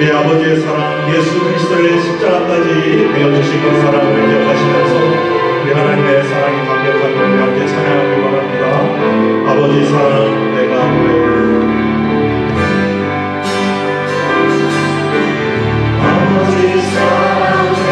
우리 아버지의 사랑, 예수 그리스도의 십자가까지 내어주신 그 사랑을 기억하시면서 우리 하나님의 사랑이 감격한 우리 함께 찬양하기 바랍니다. 아버지 사랑 내가 노래하리. 아버지 사랑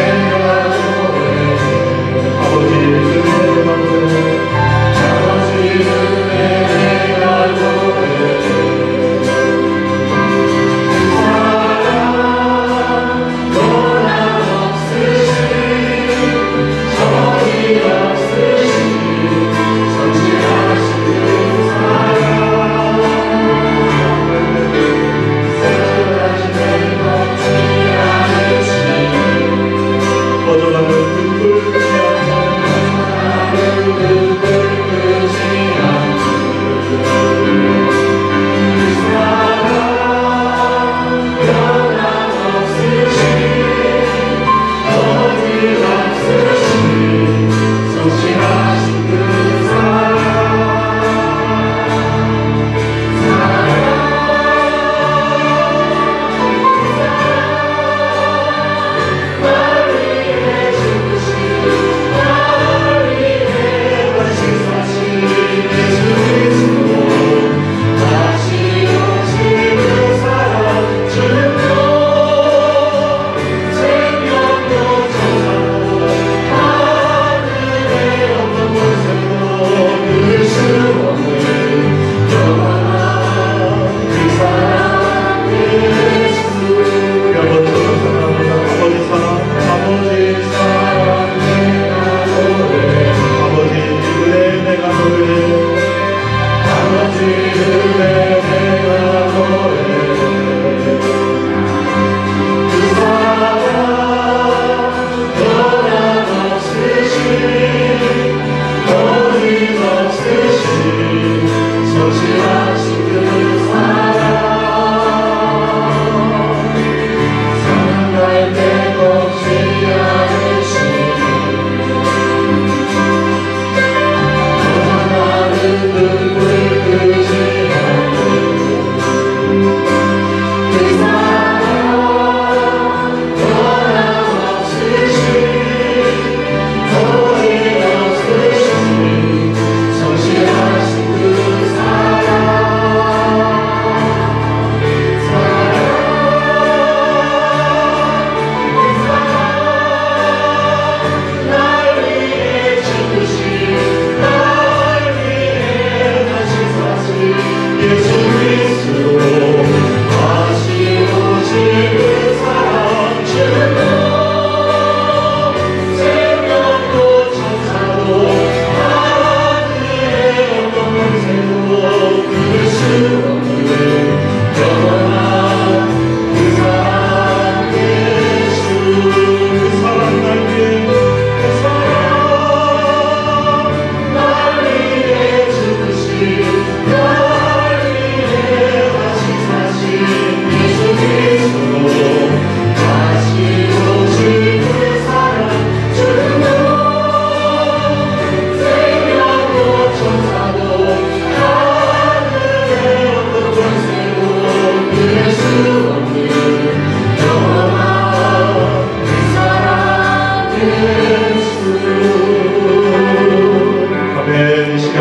아멘. 이 시간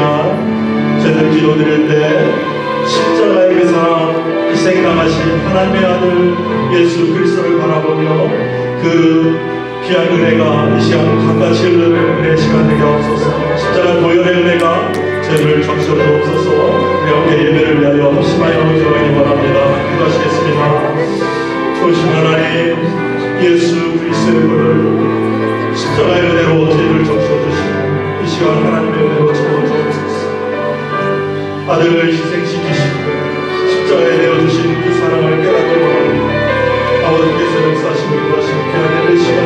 저희들 기도드릴 때 십자가의 그 사랑, 희생당하신 하나님의 아들 예수 그리스도를 바라보며 그 귀한 은혜가 이 시간 강같이 흐르는 은혜의 시간 되게 하옵소서. 십자가 도연의 은혜가 저희를 적셔 주옵소서. 우리 함께 예배를 위하여 합심하여 기도하기 바랍니다. 기도하시겠습니다. 좋으신 하나님, 예수 그리스도의 은혜를 십자가의 은혜로 저희를 적셔 주시고 이 시간 하나님의 은혜로 채워 주옵소서. 아들을 희생시키시고 십자가에 내어주신 그 사랑을 깨닫기 바랍니다. 아버지께서 역사하시고 구하시는 귀한 예배 시간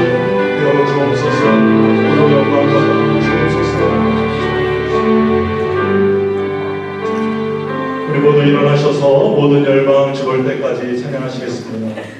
되어 주옵소서. 오늘 영광과 주옵소서. 우리 모두 일어나셔서 모든 열방 죽을 때까지 찬양하시겠습니다.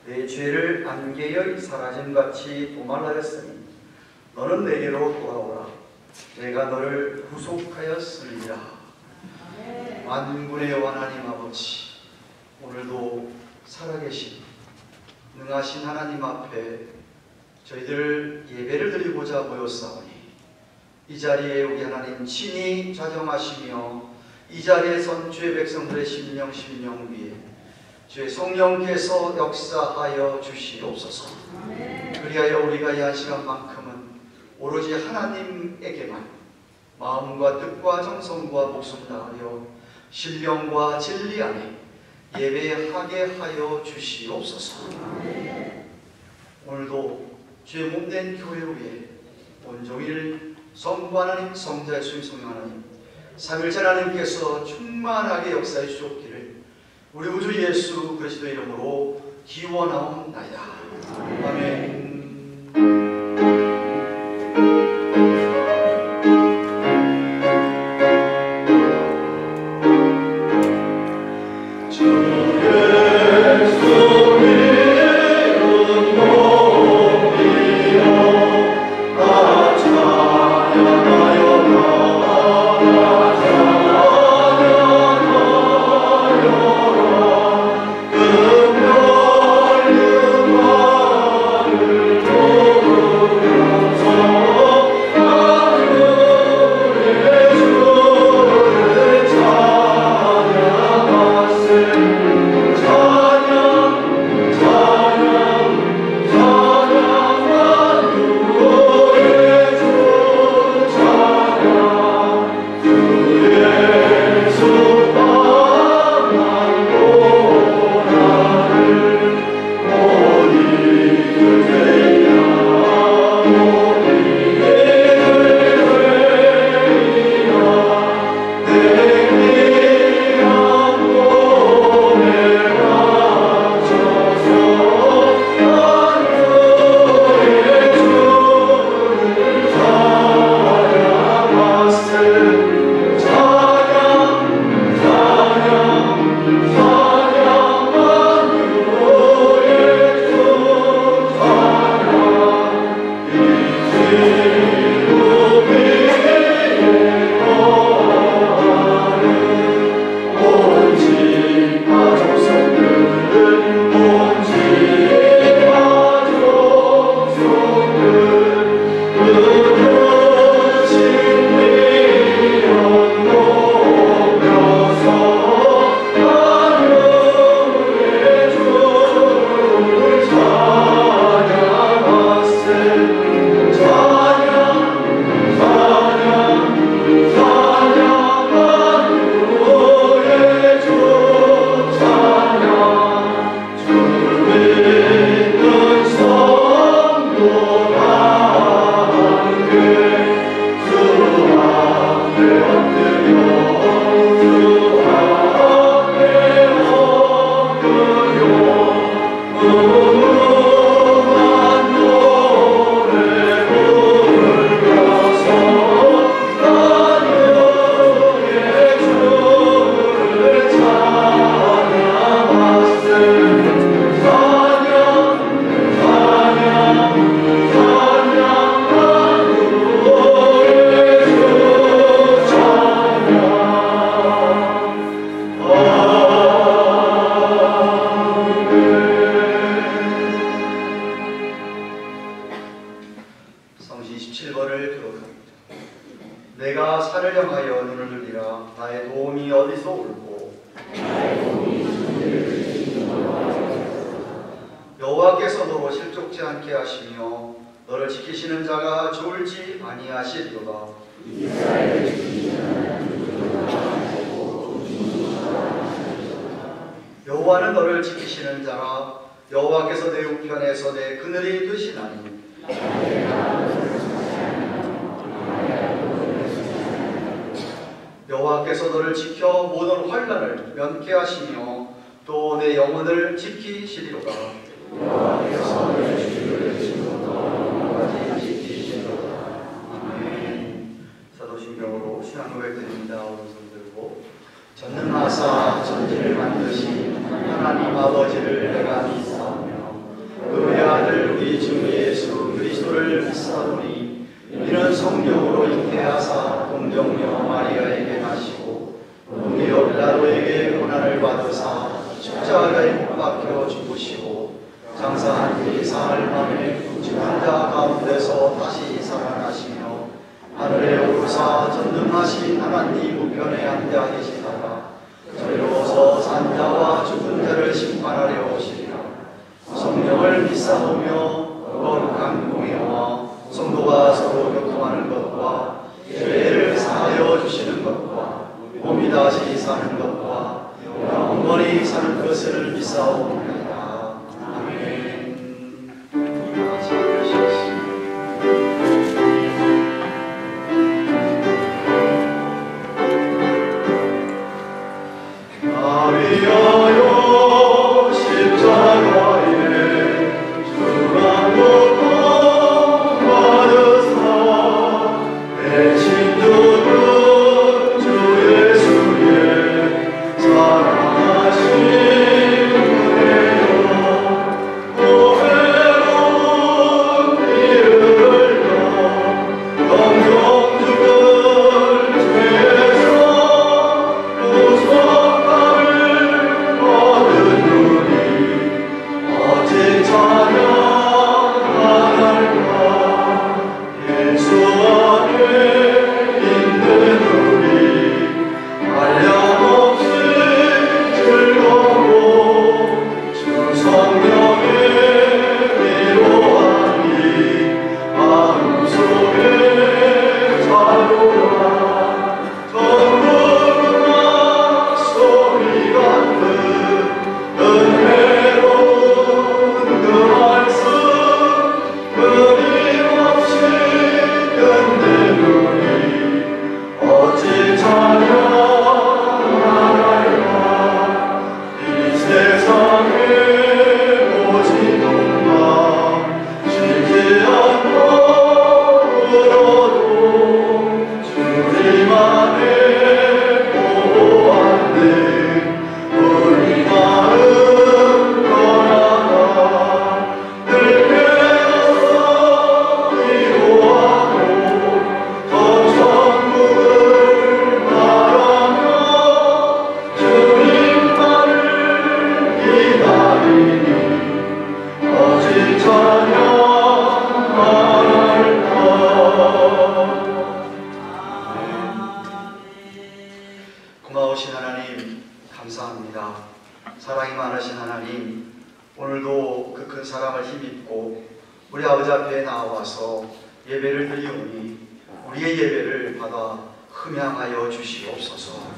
내 죄를 안개의 사라짐같이 도말하였으니 너는 내게로 돌아오라. 내가 너를 구속하였으리라. 만군의 하나님 아버지, 오늘도 살아계신 능하신 하나님 앞에 저희들 예배를 드리고자 모였사오니 이 자리에 우리 하나님 친히 좌정하시며 이 자리에 선 주의 백성들의 심령 위에 주의 성령께서 역사하여 주시옵소서. 그리하여 우리가 이 한 시간만큼은 오로지 하나님에게만 마음과 뜻과 정성과 목숨 다하여 신령과 진리 안에 예배하게 하여 주시옵소서. 오늘도 주의 몸된 교회 위에 온종일 성부 하나님, 성자 예수님, 성령 하나님, 삼일째 하나님께서 충만하게 역사해 주옵기를 우리 우주 예수 그리스도의 이름으로 기원하옵나이다. 아멘. 여호와께서 너로 실족지 않게 하시며 너를 지키시는 자가 졸지 아니하시리로다. 여호와는 너를 지키시는 자라. 여호와께서 내 우편에서 내 그늘이 되시나니 여호와께서 너를 지켜 모든 환난을 면케 하시며 또 내 영혼을 지키시리로다. 여호와께서 너를 지키시리로다. 아멘. 사도신경으로 신앙 고백드립니다. 오른손 들고 전능하사 천지를 만드신 하나님 아버지를 내가 믿사오며 그의 아들 우리 주 예수 그리스도를 믿사오니 이는 성령으로 잉태하사 동정녀 마리아에게 나시고 본디오 빌라도에게 고난을 받으사 십자가에 못 박혀 죽으시고 장사한 뒤 사흘 만에 죽은 자 가운데서 다시 살아나시며 하늘에 오르사 전능하신 하나님 우편에 앉아 계시다가 저리로서 산자와 죽은 자를 심판하려 오시리라. 성령을 믿사오며 거룩한 공예와 성도가 서로 교통하는 것과 죄를 사하여 주시는 것과 몸이 다시 사는 것과 영원히 사는 것을 믿사옵나이다. 아멘. 다시 읽으시겠습니다. 나 위하여 십자가에 고마우신 하나님 감사합니다. 사랑이 많으신 하나님, 오늘도 그 큰 사랑을 힘입고 우리 아버지 앞에 나와서 예배를 드리오니 우리의 예배를 받아 흠양하여 주시옵소서.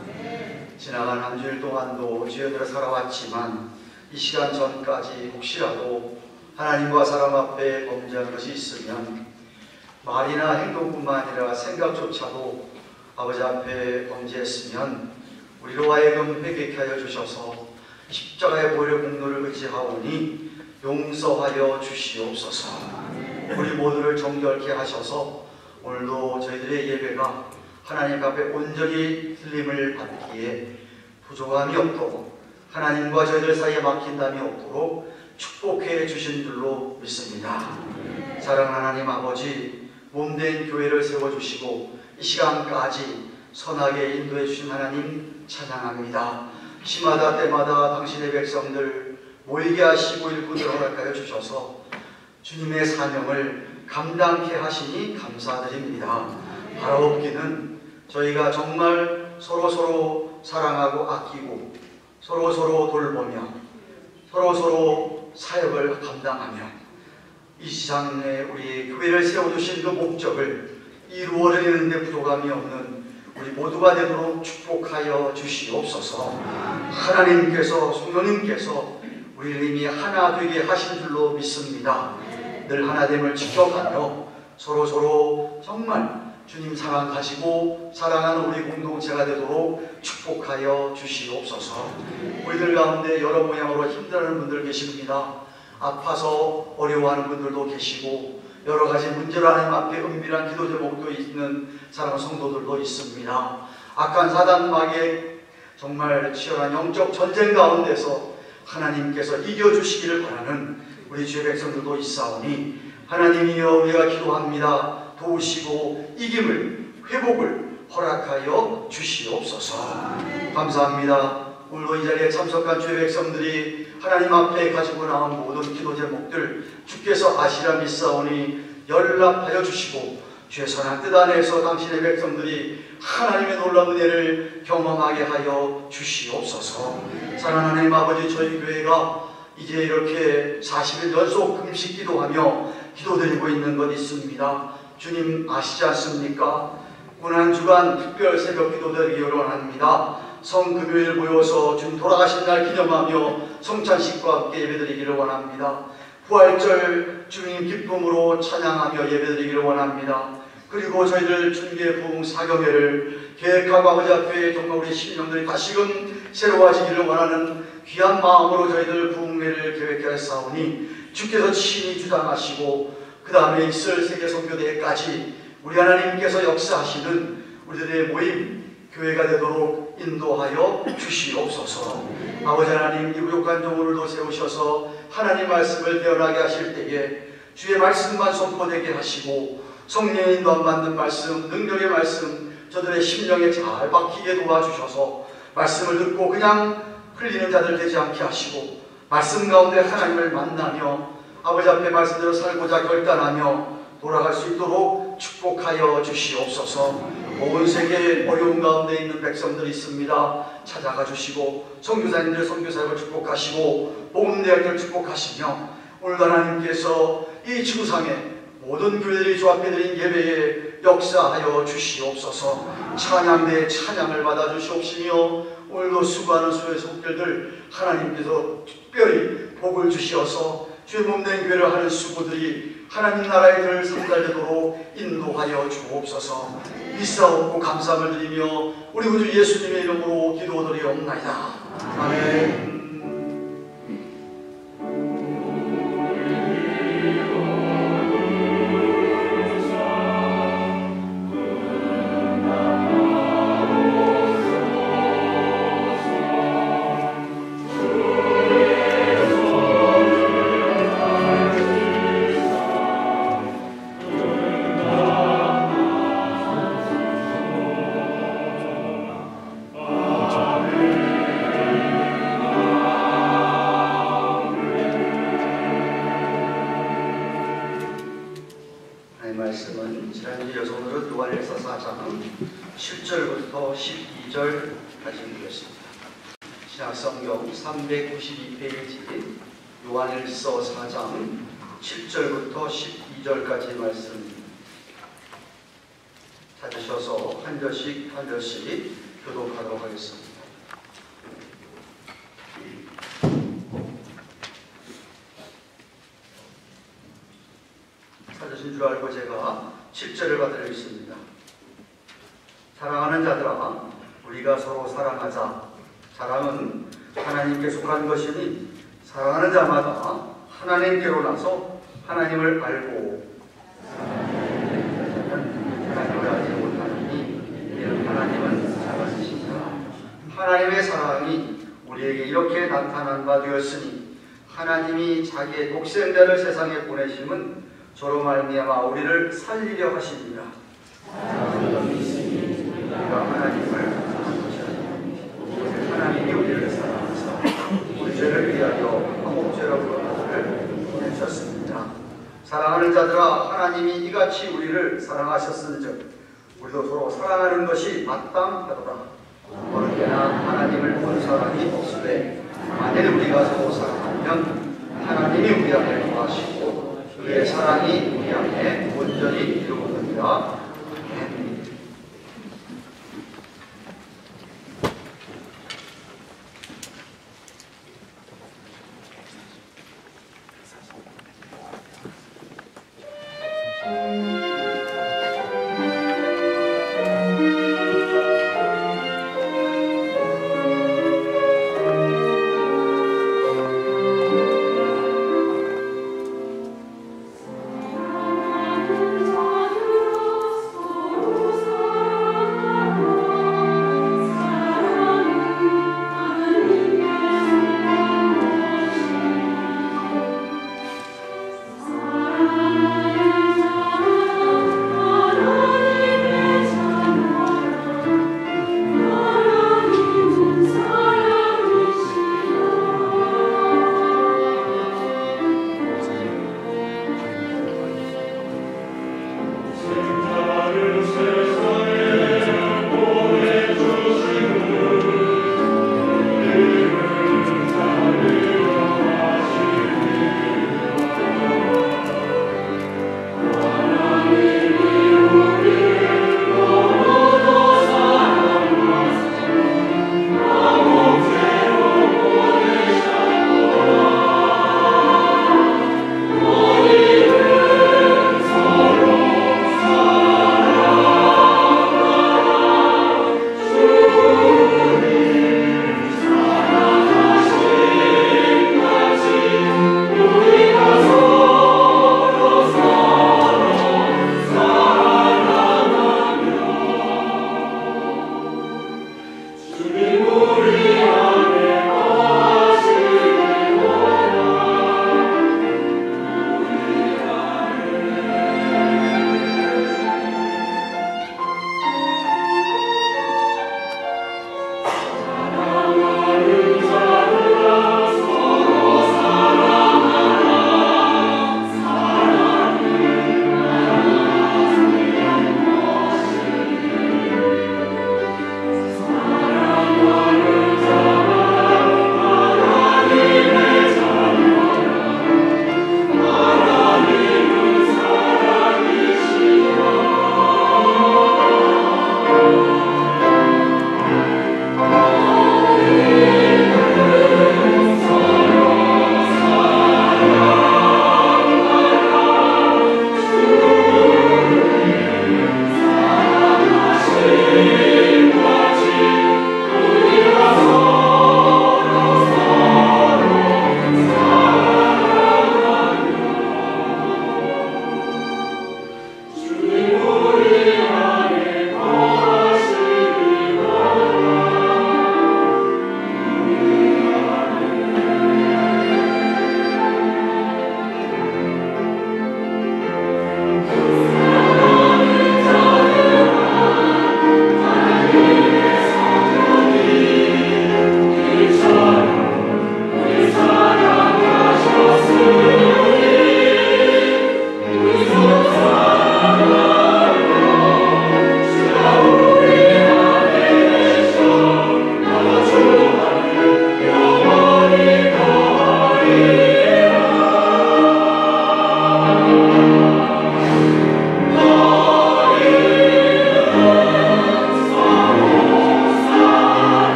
지나간 한 주일 동안도 주여들어 살아왔지만 이 시간 전까지 혹시라도 하나님과 사람 앞에 범죄한 것이 있으면 말이나 행동뿐만 아니라 생각조차도 아버지 앞에 범죄했으면 우리로 하여금 회개케 하여 주셔서 십자가의 보혈의 공로를 의지하오니 용서하여 주시옵소서. 우리 모두를 정결케 하셔서 오늘도 저희들의 예배가 하나님 앞에 온전히 들림을 받기에 부족함이 없도록 하나님과 저희들 사이에 막힌담이 없도록 축복해 주신 줄로 믿습니다. 사랑하는 하나님 아버지, 몸된 교회를 세워주시고 이 시간까지 선하게 인도해 주신 하나님 찬양합니다. 시마다 때마다 당신의 백성들 모이게 하시고 일꾼을 허락하여 주셔서 주님의 사명을 감당케 하시니 감사드립니다. 바라옵기는 저희가 정말 서로서로 사랑하고 아끼고 서로서로 돌보며 서로 사역을 감당하며 이 세상에 우리 교회를 세워주신 그 목적을 이루어내는 데 부족함이 없는 우리 모두가 되도록 축복하여 주시옵소서. 하나님께서, 성령님께서 우리를 이미 하나 되게 하신 줄로 믿습니다. 늘 하나됨을 지켜가며 서로 정말 주님 사랑 가지고 사랑하는 우리 공동체가 되도록 축복하여 주시옵소서. 우리들 가운데 여러 모양으로 힘들어하는 분들 계십니다. 아파서 어려워하는 분들도 계시고 여러 가지 문제로 하나님 앞에 은밀한 기도 제목도 있는 사랑하는 성도들도 있습니다. 악한 사단마귀의 정말 치열한 영적 전쟁 가운데서 하나님께서 이겨주시기를 바라는 우리 주의 백성들도 있사오니 하나님이여 우리가 기도합니다. 도우시고 이김을, 회복을 허락하여 주시옵소서. 감사합니다. 오늘도 이 자리에 참석한 주의 백성들이 하나님 앞에 가지고 나온 모든 기도 제목들 주께서 아시라 믿사오니 연락하여 주시고 주의 선한 뜻 안에서 당신의 백성들이 하나님의 놀라운 은혜를 경험하게 하여 주시옵소서. 사랑하는 하나님 아버지, 저희 교회가 이제 이렇게 40일 연속 금식 기도하며 기도드리고 있는 것 있습니다. 주님 아시지 않습니까? 고난 주간 특별 새벽 기도드리기 원합니다. 성금요일 모여서 주님 돌아가신 날 기념하며 성찬식과 함께 예배드리기를 원합니다. 부활절 주님 기쁨으로 찬양하며 예배드리기를 원합니다. 그리고 저희들 주님의 부흥 사경회를 계획하고 아버지 앞에 정말 우리 심령들이 다시금 새로워지기를 원하는 귀한 마음으로 저희들 부흥회를 계획하였사오니 주께서 친히 주장하시고 그 다음에 있을 세계선교대회까지 우리 하나님께서 역사하시는 우리들의 모임 교회가 되도록 인도하여 주시옵소서. 아버지 하나님, 이 부족한 종들도 세우셔서 하나님 말씀을 대언하게 하실 때에 주의 말씀만 선포되게 하시고 성령의 인도 안 받는 말씀, 능력의 말씀 저들의 심령에 잘 박히게 도와주셔서 말씀을 듣고 그냥 흘리는 자들 되지 않게 하시고 말씀 가운데 하나님을 만나며 아버지 앞에 말씀대로 살고자 결단하며 돌아갈 수 있도록 축복하여 주시옵소서. 온 세계에 어려운 가운데 있는 백성들이 있습니다. 찾아가 주시고 선교사님들 선교사역을 축복하시고 복음대학교를 축복하시며 오늘도 하나님께서 이 지구상에 모든 교회들이 주 앞에 드린 예배에 역사하여 주시옵소서. 찬양대의 찬양을 받아 주시옵시며 오늘도 수고하는 수의 속들들 하나님께서 특별히 복을 주시어서 주의 몸된 교회를 하는 수고들이 하나님 나라에 들 상달되도록 인도하여 주옵소서. 믿사옵고 감사함을 드리며 우리 구주 예수님의 이름으로 기도드리옵나이다. 아멘. 말씀은 지난주 여성으로 요한일서 4장 7절부터 12절까지 읽겠습니다. 신약성경 392페이지 요한일서 4장 7절부터 12절까지 말씀 찾으셔서 한 절씩 교독하도록 하겠습니다. 찾으신 줄 알고 제가 7절을 받아드리겠습니다. 사랑하는 자들아, 우리가 서로 사랑하자. 사랑은 하나님께 속한 것이니 사랑하는 자마다 하나님께로 나서 하나님을 알고 하나님을 알지 못하느니 이는 하나님은 사랑이시니라. 하나님의 사랑이 우리에게 이렇게 나타난 바 되었으니 하나님이 자기의 독생자를 세상에 보내심은 저로 말미암아 우리를 살리려 하시니라. 우리가 하나님을 사랑한 것이 아니라 하나님이 우리를 사랑하사 우리 죄를 위하여 화목제로 그를 보내셨습니다. 사랑하는 자들아, 하나님이 이같이 우리를 사랑하셨은즉 우리도 서로 사랑하는 것이 마땅하도다. 어느 때나 하나님을 본 사람이 없으되 만일 우리가 서로 사랑하면 사랑하시고 그의 사랑이 우리 안에 온전히 이루어집니다.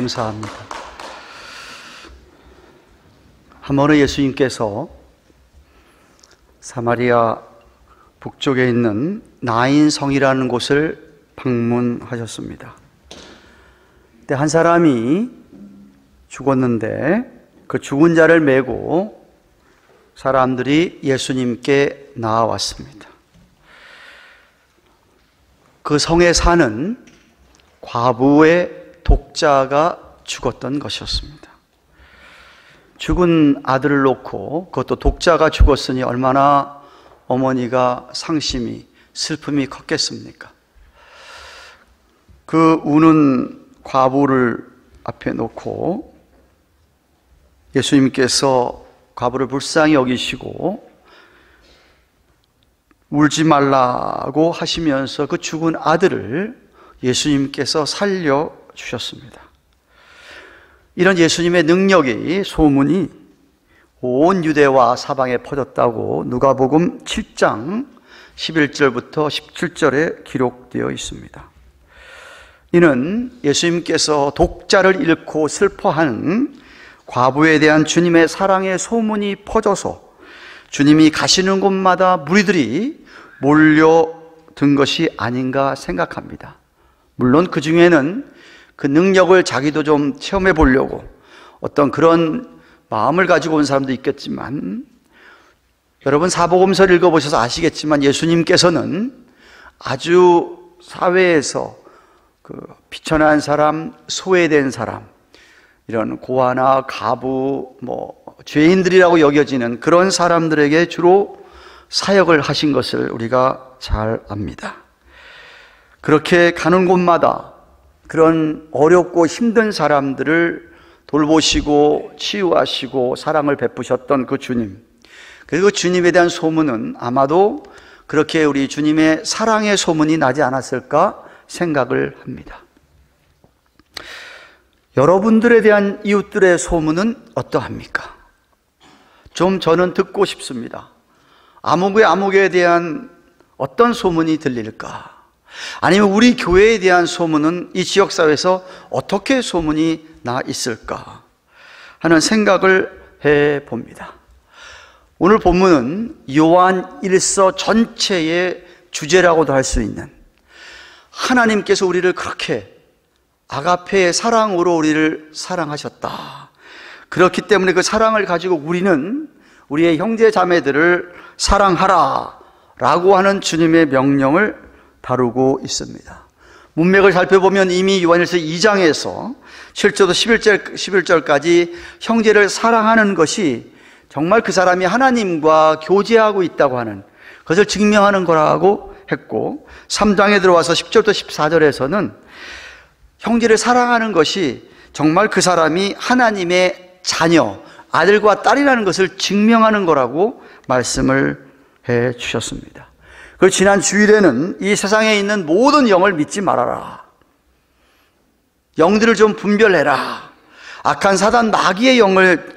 감사합니다. 한 번은 예수님께서 사마리아 북쪽에 있는 나인성이라는 곳을 방문하셨습니다. 그때 한 사람이 죽었는데 그 죽은 자를 메고 사람들이 예수님께 나아왔습니다. 그 성에 사는 과부의 독자가 죽었던 것이었습니다. 죽은 아들을 놓고 그것도 독자가 죽었으니 얼마나 어머니가 상심이 슬픔이 컸겠습니까? 그 우는 과부를 앞에 놓고 예수님께서 과부를 불쌍히 여기시고 울지 말라고 하시면서 그 죽은 아들을 예수님께서 살려주셨습니다. 이런 예수님의 능력이, 소문이 온 유대와 사방에 퍼졌다고 누가복음 7장 11절부터 17절에 기록되어 있습니다. 이는 예수님께서 독자를 잃고 슬퍼하는 과부에 대한 주님의 사랑의 소문이 퍼져서 주님이 가시는 곳마다 무리들이 몰려든 것이 아닌가 생각합니다. 물론 그 중에는 그 능력을 자기도 좀 체험해 보려고 어떤 그런 마음을 가지고 온 사람도 있겠지만, 여러분 사복음서를 읽어보셔서 아시겠지만 예수님께서는 아주 사회에서 그 비천한 사람, 소외된 사람, 이런 고아나 가부, 죄인들이라고 여겨지는 그런 사람들에게 주로 사역을 하신 것을 우리가 잘 압니다. 그렇게 가는 곳마다 그런 어렵고 힘든 사람들을 돌보시고 치유하시고 사랑을 베푸셨던 그 주님, 그리고 주님에 대한 소문은 아마도 그렇게 우리 주님의 사랑의 소문이 나지 않았을까 생각을 합니다. 여러분들에 대한 이웃들의 소문은 어떠합니까? 좀 저는 듣고 싶습니다. 아무개에 대한 어떤 소문이 들릴까? 아니면 우리 교회에 대한 소문은 이 지역사회에서 어떻게 소문이 나 있을까 하는 생각을 해봅니다. 오늘 본문은 요한 1서 전체의 주제라고도 할 수 있는, 하나님께서 우리를 그렇게 아가페의 사랑으로 우리를 사랑하셨다. 그렇기 때문에 그 사랑을 가지고 우리는 우리의 형제 자매들을 사랑하라 라고 하는 주님의 명령을 다루고 있습니다. 문맥을 살펴보면 이미 요한일서 2장에서 실제로 11절까지 형제를 사랑하는 것이 정말 그 사람이 하나님과 교제하고 있다고 하는 그것을 증명하는 거라고 했고, 3장에 들어와서 10절부터 14절에서는 형제를 사랑하는 것이 정말 그 사람이 하나님의 자녀, 아들과 딸이라는 것을 증명하는 거라고 말씀을 해 주셨습니다. 그리고 지난 주일에는 이 세상에 있는 모든 영을 믿지 말아라. 영들을 좀 분별해라. 악한 사단 마귀의 영을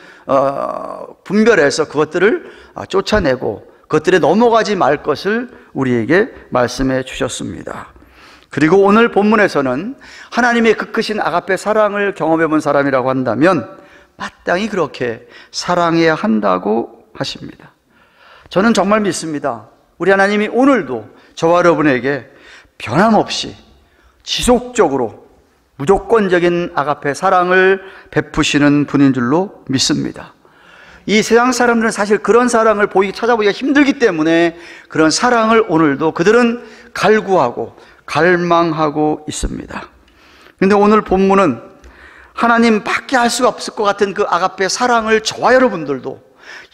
분별해서 그것들을 쫓아내고 그것들에 넘어가지 말 것을 우리에게 말씀해 주셨습니다. 그리고 오늘 본문에서는 하나님의 그 크신 아가페 사랑을 경험해 본 사람이라고 한다면 마땅히 그렇게 사랑해야 한다고 하십니다. 저는 정말 믿습니다. 우리 하나님이 오늘도 저와 여러분에게 변함없이 지속적으로 무조건적인 아가페 사랑을 베푸시는 분인 줄로 믿습니다. 이 세상 사람들은 사실 그런 사랑을 찾아보기가 힘들기 때문에 그런 사랑을 오늘도 그들은 갈구하고 갈망하고 있습니다. 그런데 오늘 본문은 하나님밖에 할 수가 없을 것 같은 그 아가페 사랑을 저와 여러분들도,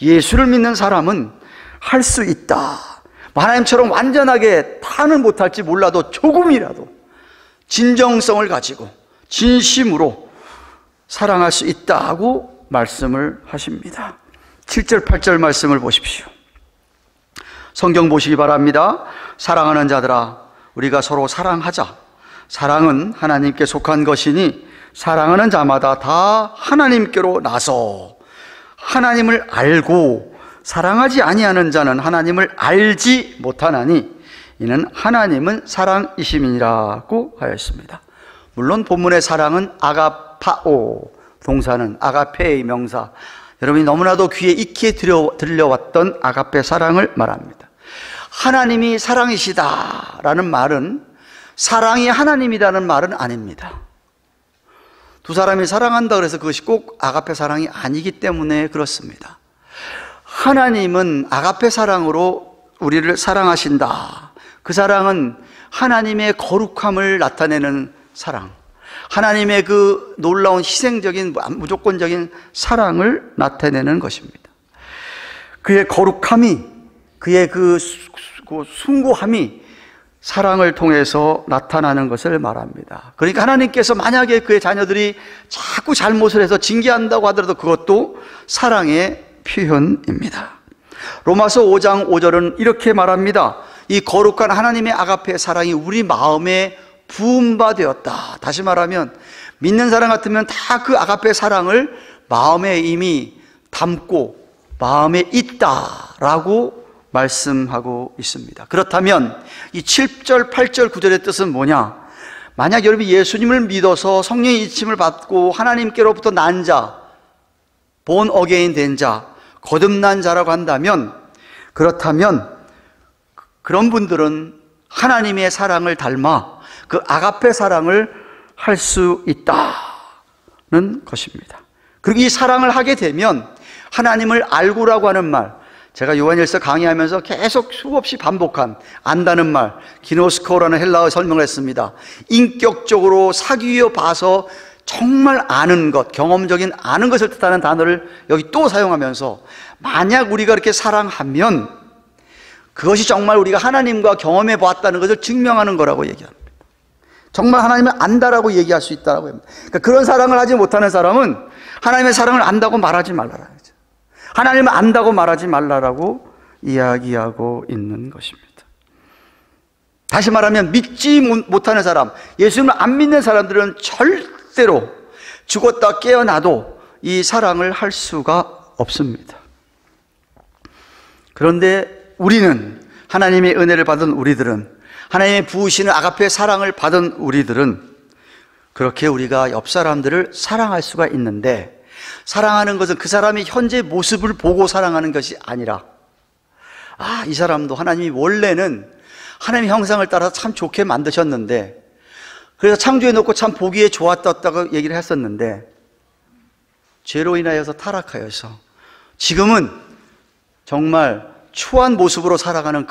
예수를 믿는 사람은 할 수 있다. 하나님처럼 완전하게 다는 못할지 몰라도 조금이라도 진정성을 가지고 진심으로 사랑할 수 있다고 말씀을 하십니다. 7절 8절 말씀을 보십시오. 성경 보시기 바랍니다. 사랑하는 자들아, 우리가 서로 사랑하자. 사랑은 하나님께 속한 것이니 사랑하는 자마다 다 하나님께로 나서 하나님을 알고 사랑하지 아니하는 자는 하나님을 알지 못하나니 이는 하나님은 사랑이심이라고 하였습니다. 물론 본문의 사랑은 아가파오, 동사는 아가페의 명사, 여러분이 너무나도 귀에 익히 들려왔던 아가페 사랑을 말합니다. 하나님이 사랑이시다라는 말은 사랑이 하나님이라는 말은 아닙니다. 두 사람이 사랑한다 그래서 그것이 꼭 아가페 사랑이 아니기 때문에 그렇습니다. 하나님은 아가페 사랑으로 우리를 사랑하신다. 그 사랑은 하나님의 거룩함을 나타내는 사랑, 하나님의 그 놀라운 희생적인 무조건적인 사랑을 나타내는 것입니다. 그의 거룩함이, 그의 그 숭고함이 사랑을 통해서 나타나는 것을 말합니다. 그러니까 하나님께서 만약에 그의 자녀들이 자꾸 잘못을 해서 징계한다고 하더라도 그것도 사랑의 표현입니다. 로마서 5장 5절은 이렇게 말합니다. 이 거룩한 하나님의 아가페 사랑이 우리 마음에 부은 바 되었다. 다시 말하면 믿는 사람 같으면 다 그 아가페 사랑을 마음에 이미 담고 마음에 있다라고 말씀하고 있습니다. 그렇다면 이 7절, 8절, 9절의 뜻은 뭐냐? 만약 여러분이 예수님을 믿어서 성령의 인침을 받고 하나님께로부터 난 자, born again 된 자, 거듭난 자라고 한다면, 그렇다면 그런 분들은 하나님의 사랑을 닮아 그 아가페 사랑을 할 수 있다는 것입니다. 그리고 이 사랑을 하게 되면 하나님을 알고라고 하는 말, 제가 요한일서 강의하면서 계속 수없이 반복한 안다는 말, 기노스코라는 헬라어 설명을 했습니다. 인격적으로 사귀어 봐서 정말 아는 것, 경험적인 아는 것을 뜻하는 단어를 여기 또 사용하면서 만약 우리가 그렇게 사랑하면 그것이 정말 우리가 하나님과 경험해 보았다는 것을 증명하는 거라고 얘기합니다. 정말 하나님을 안다라고 얘기할 수 있다고 합니다. 그러니까 그런 사랑을 하지 못하는 사람은 하나님의 사랑을 안다고 말하지 말라라. 하나님을 안다고 말하지 말라라고 이야기하고 있는 것입니다. 다시 말하면 믿지 못하는 사람, 예수님을 안 믿는 사람들은 절대로 죽었다 깨어나도 이 사랑을 할 수가 없습니다. 그런데 우리는, 하나님의 은혜를 받은 우리들은, 하나님의 부으시는 아가페 사랑을 받은 우리들은 그렇게 우리가 옆 사람들을 사랑할 수가 있는데, 사랑하는 것은 그 사람의 현재 모습을 보고 사랑하는 것이 아니라, 이 사람도 하나님이 원래는 하나님의 형상을 따라서 참 좋게 만드셨는데, 그래서 창조해 놓고 참 보기에 좋았다고 얘기를 했었는데, 죄로 인하여서 타락하여서 지금은 정말 추한 모습으로 살아가는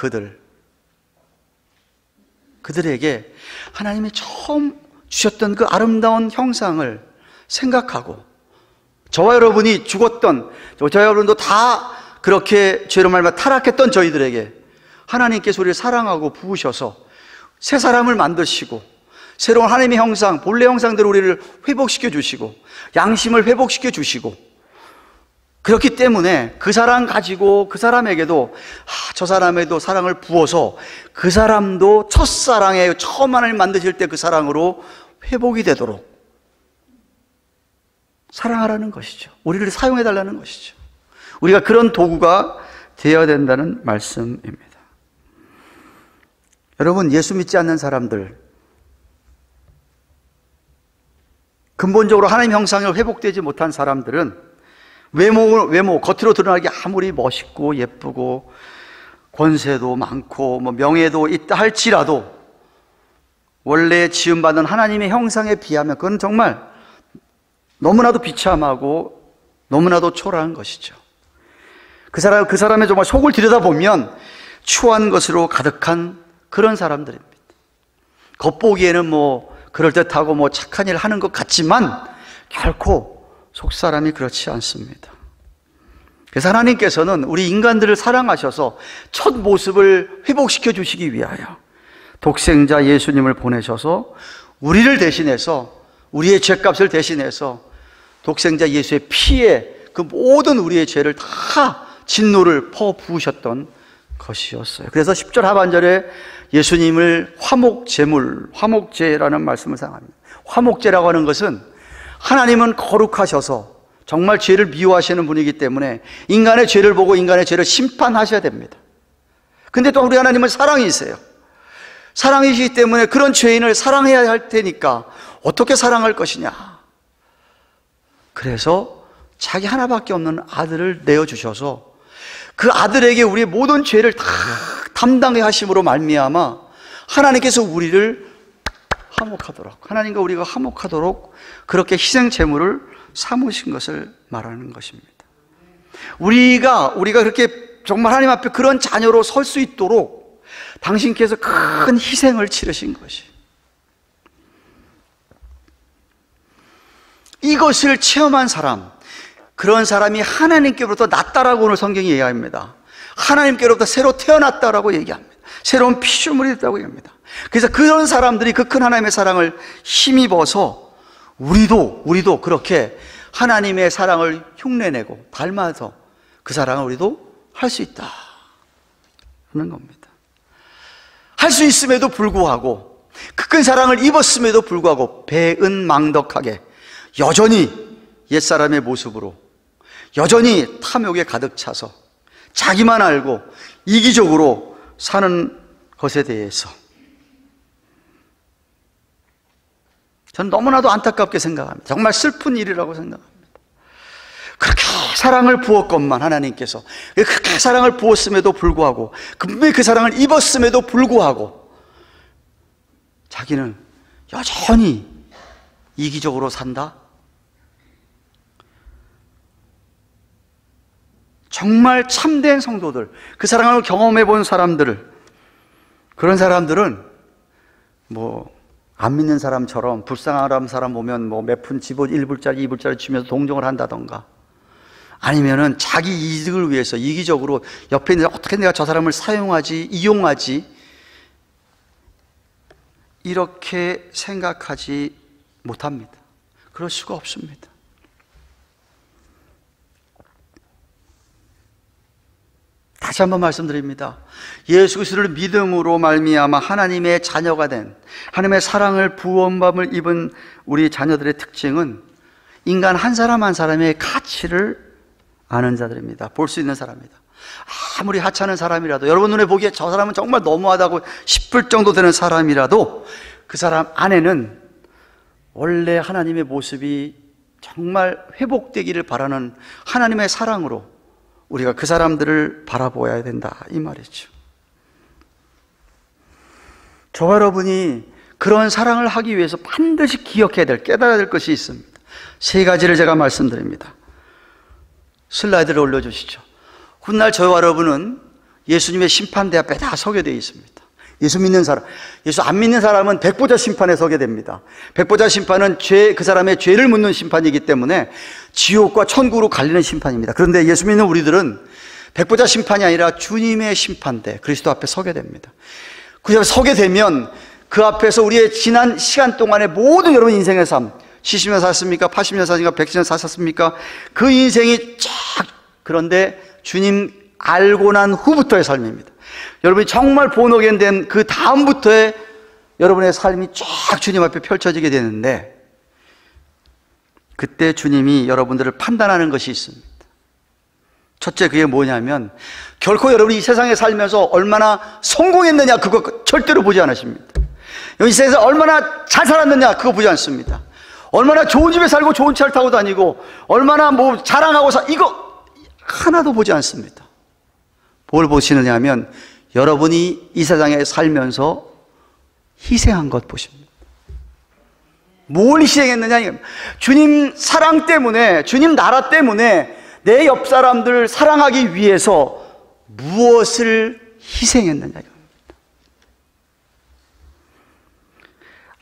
그들에게 하나님이 처음 주셨던 그 아름다운 형상을 생각하고, 저와 여러분이 죽었던, 저와 여러분도 다 그렇게 죄로 말미암아 타락했던 저희들에게 하나님께서 우리를 사랑하고 부으셔서 새 사람을 만드시고 새로운 하나님의 형상, 본래 형상대로 우리를 회복시켜 주시고 양심을 회복시켜 주시고, 그렇기 때문에 그 사랑 가지고 그 사람에게도 저 사람에도 사랑을 부어서 그 사람도 첫사랑에 처음 하나님 만드실 때 그 사랑으로 회복이 되도록 사랑하라는 것이죠. 우리를 사용해달라는 것이죠. 우리가 그런 도구가 되어야 된다는 말씀입니다. 여러분, 예수 믿지 않는 사람들, 근본적으로 하나님 형상을 회복되지 못한 사람들은 외모 겉으로 드러나기 아무리 멋있고 예쁘고 권세도 많고 명예도 있다 할지라도 원래 지음받은 하나님의 형상에 비하면 그건 정말 너무나도 비참하고 너무나도 초라한 것이죠. 그 사람의 정말 속을 들여다보면 추한 것으로 가득한 그런 사람들입니다. 겉보기에는 그럴듯하고 착한 일 하는 것 같지만 결코 속사람이 그렇지 않습니다. 그래서 하나님께서는 우리 인간들을 사랑하셔서 첫 모습을 회복시켜 주시기 위하여 독생자 예수님을 보내셔서 우리를 대신해서, 우리의 죄값을 대신해서 독생자 예수의 피에 그 모든 우리의 죄를 다 진노를 퍼부으셨던 것이었어요. 그래서 10절 하반절에 예수님을 화목제물, 화목제라는 말씀을 사용합니다. 화목제라고 하는 것은 하나님은 거룩하셔서 정말 죄를 미워하시는 분이기 때문에 인간의 죄를 보고 인간의 죄를 심판하셔야 됩니다. 근데 또 우리 하나님은 사랑이세요. 사랑이시기 때문에 그런 죄인을 사랑해야 할 테니까 어떻게 사랑할 것이냐. 그래서 자기 하나밖에 없는 아들을 내어주셔서 그 아들에게 우리의 모든 죄를 다 감당해 하심으로 말미암아 하나님께서 우리를 화목하도록, 하나님과 우리가 화목하도록 그렇게 희생 제물을 삼으신 것을 말하는 것입니다. 우리가 그렇게 정말 하나님 앞에 그런 자녀로 설 수 있도록 당신께서 큰 희생을 치르신 것이, 이것을 체험한 사람, 그런 사람이 하나님께로부터 낫다라고 오늘 성경이 얘기합니다. 하나님께로부터 새로 태어났다라고 얘기합니다. 새로운 피조물이 됐다고 얘기합니다. 그래서 그런 사람들이 그 큰 하나님의 사랑을 힘입어서 우리도 그렇게 하나님의 사랑을 흉내내고 닮아서 그 사랑을 우리도 할 수 있다 하는 겁니다. 할 수 있음에도 불구하고, 그 큰 사랑을 입었음에도 불구하고 배은망덕하게 여전히 옛사람의 모습으로, 여전히 탐욕에 가득 차서 자기만 알고 이기적으로 사는 것에 대해서 저는 너무나도 안타깝게 생각합니다. 정말 슬픈 일이라고 생각합니다. 그렇게 사랑을 부었건만 하나님께서, 그렇게 사랑을 부었음에도 불구하고, 분명히 그 사랑을 입었음에도 불구하고 자기는 여전히 이기적으로 산다? 정말 참된 성도들, 그 사랑을 경험해 본 사람들, 그런 사람들은 안 믿는 사람처럼 불쌍한 사람 보면 몇 푼 집어 1불짜리 2불짜리 주면서 동정을 한다던가, 아니면은 자기 이득을 위해서 이기적으로 옆에 있는 어떻게 내가 저 사람을 사용하지, 이용하지, 이렇게 생각하지 못합니다. 그럴 수가 없습니다. 다시 한번 말씀드립니다. 예수 그리스도를 믿음으로 말미암아 하나님의 자녀가 된, 하나님의 사랑을 부원함을 입은 우리 자녀들의 특징은 인간 한 사람 한 사람의 가치를 아는 자들입니다. 볼 수 있는 사람입니다. 아무리 하찮은 사람이라도, 여러분 눈에 보기에 저 사람은 정말 너무하다고 싶을 정도 되는 사람이라도 그 사람 안에는 원래 하나님의 모습이 정말 회복되기를 바라는 하나님의 사랑으로 우리가 그 사람들을 바라보아야 된다, 이 말이죠. 저와 여러분이 그런 사랑을 하기 위해서 반드시 기억해야 될, 깨달아야 될 것이 있습니다. 3가지를 제가 말씀드립니다. 슬라이드를 올려주시죠. 훗날 저와 여러분은 예수님의 심판대 앞에 다 서게 되어 있습니다. 예수 믿는 사람, 예수 안 믿는 사람은 백보자 심판에 서게 됩니다. 백보자 심판은 그 사람의 죄를 묻는 심판이기 때문에 지옥과 천국으로 갈리는 심판입니다. 그런데 예수 믿는 우리들은 백보자 심판이 아니라 주님의 심판대, 그리스도 앞에 서게 됩니다. 그 앞에 서게 되면 그 앞에서 우리의 지난 시간 동안의 모든 여러분 인생의 삶, 70년 사셨습니까? 80년 사셨습니까? 100년 사셨습니까? 그 인생이 쫙, 그런데 주님 알고 난 후부터의 삶입니다. 여러분이 정말 본어겐 된 그 다음부터의 여러분의 삶이 쫙 주님 앞에 펼쳐지게 되는데, 그때 주님이 여러분들을 판단하는 것이 있습니다. 첫째, 그게 뭐냐면 결코 여러분이 이 세상에 살면서 얼마나 성공했느냐, 그거 절대로 보지 않으십니다. 이 세상에서 얼마나 잘 살았느냐, 그거 보지 않습니다. 얼마나 좋은 집에 살고 좋은 차를 타고 다니고 얼마나 자랑하고 이거 하나도 보지 않습니다. 뭘 보시느냐 하면 여러분이 이 세상에 살면서 희생한 것 보십니다. 뭘 희생했느냐, 주님 사랑 때문에, 주님 나라 때문에 내 옆 사람들 사랑하기 위해서 무엇을 희생했느냐.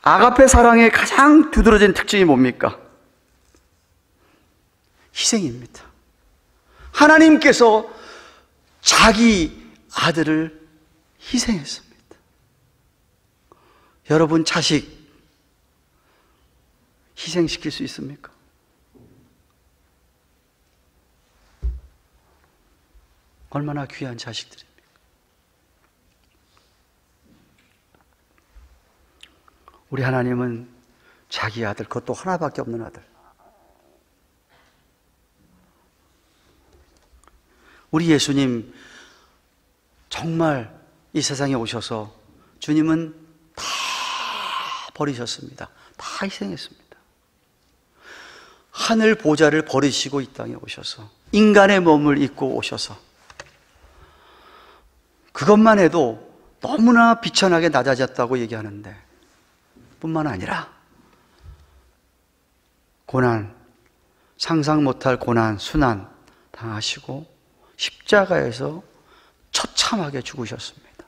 아가페 사랑의 가장 두드러진 특징이 뭡니까? 희생입니다. 하나님께서 자기 아들을 희생했습니다. 여러분 자식 희생시킬 수 있습니까? 얼마나 귀한 자식들입니까? 우리 하나님은 자기 아들, 그것도 하나밖에 없는 아들, 우리 예수님 정말 이 세상에 오셔서 주님은 다 버리셨습니다. 다 희생했습니다. 하늘 보좌를 버리시고 이 땅에 오셔서 인간의 몸을 입고 오셔서 그것만 해도 너무나 비천하게 낮아졌다고 얘기하는데, 뿐만 아니라 고난, 상상 못할 고난, 순환 당하시고 십자가에서 처참하게 죽으셨습니다.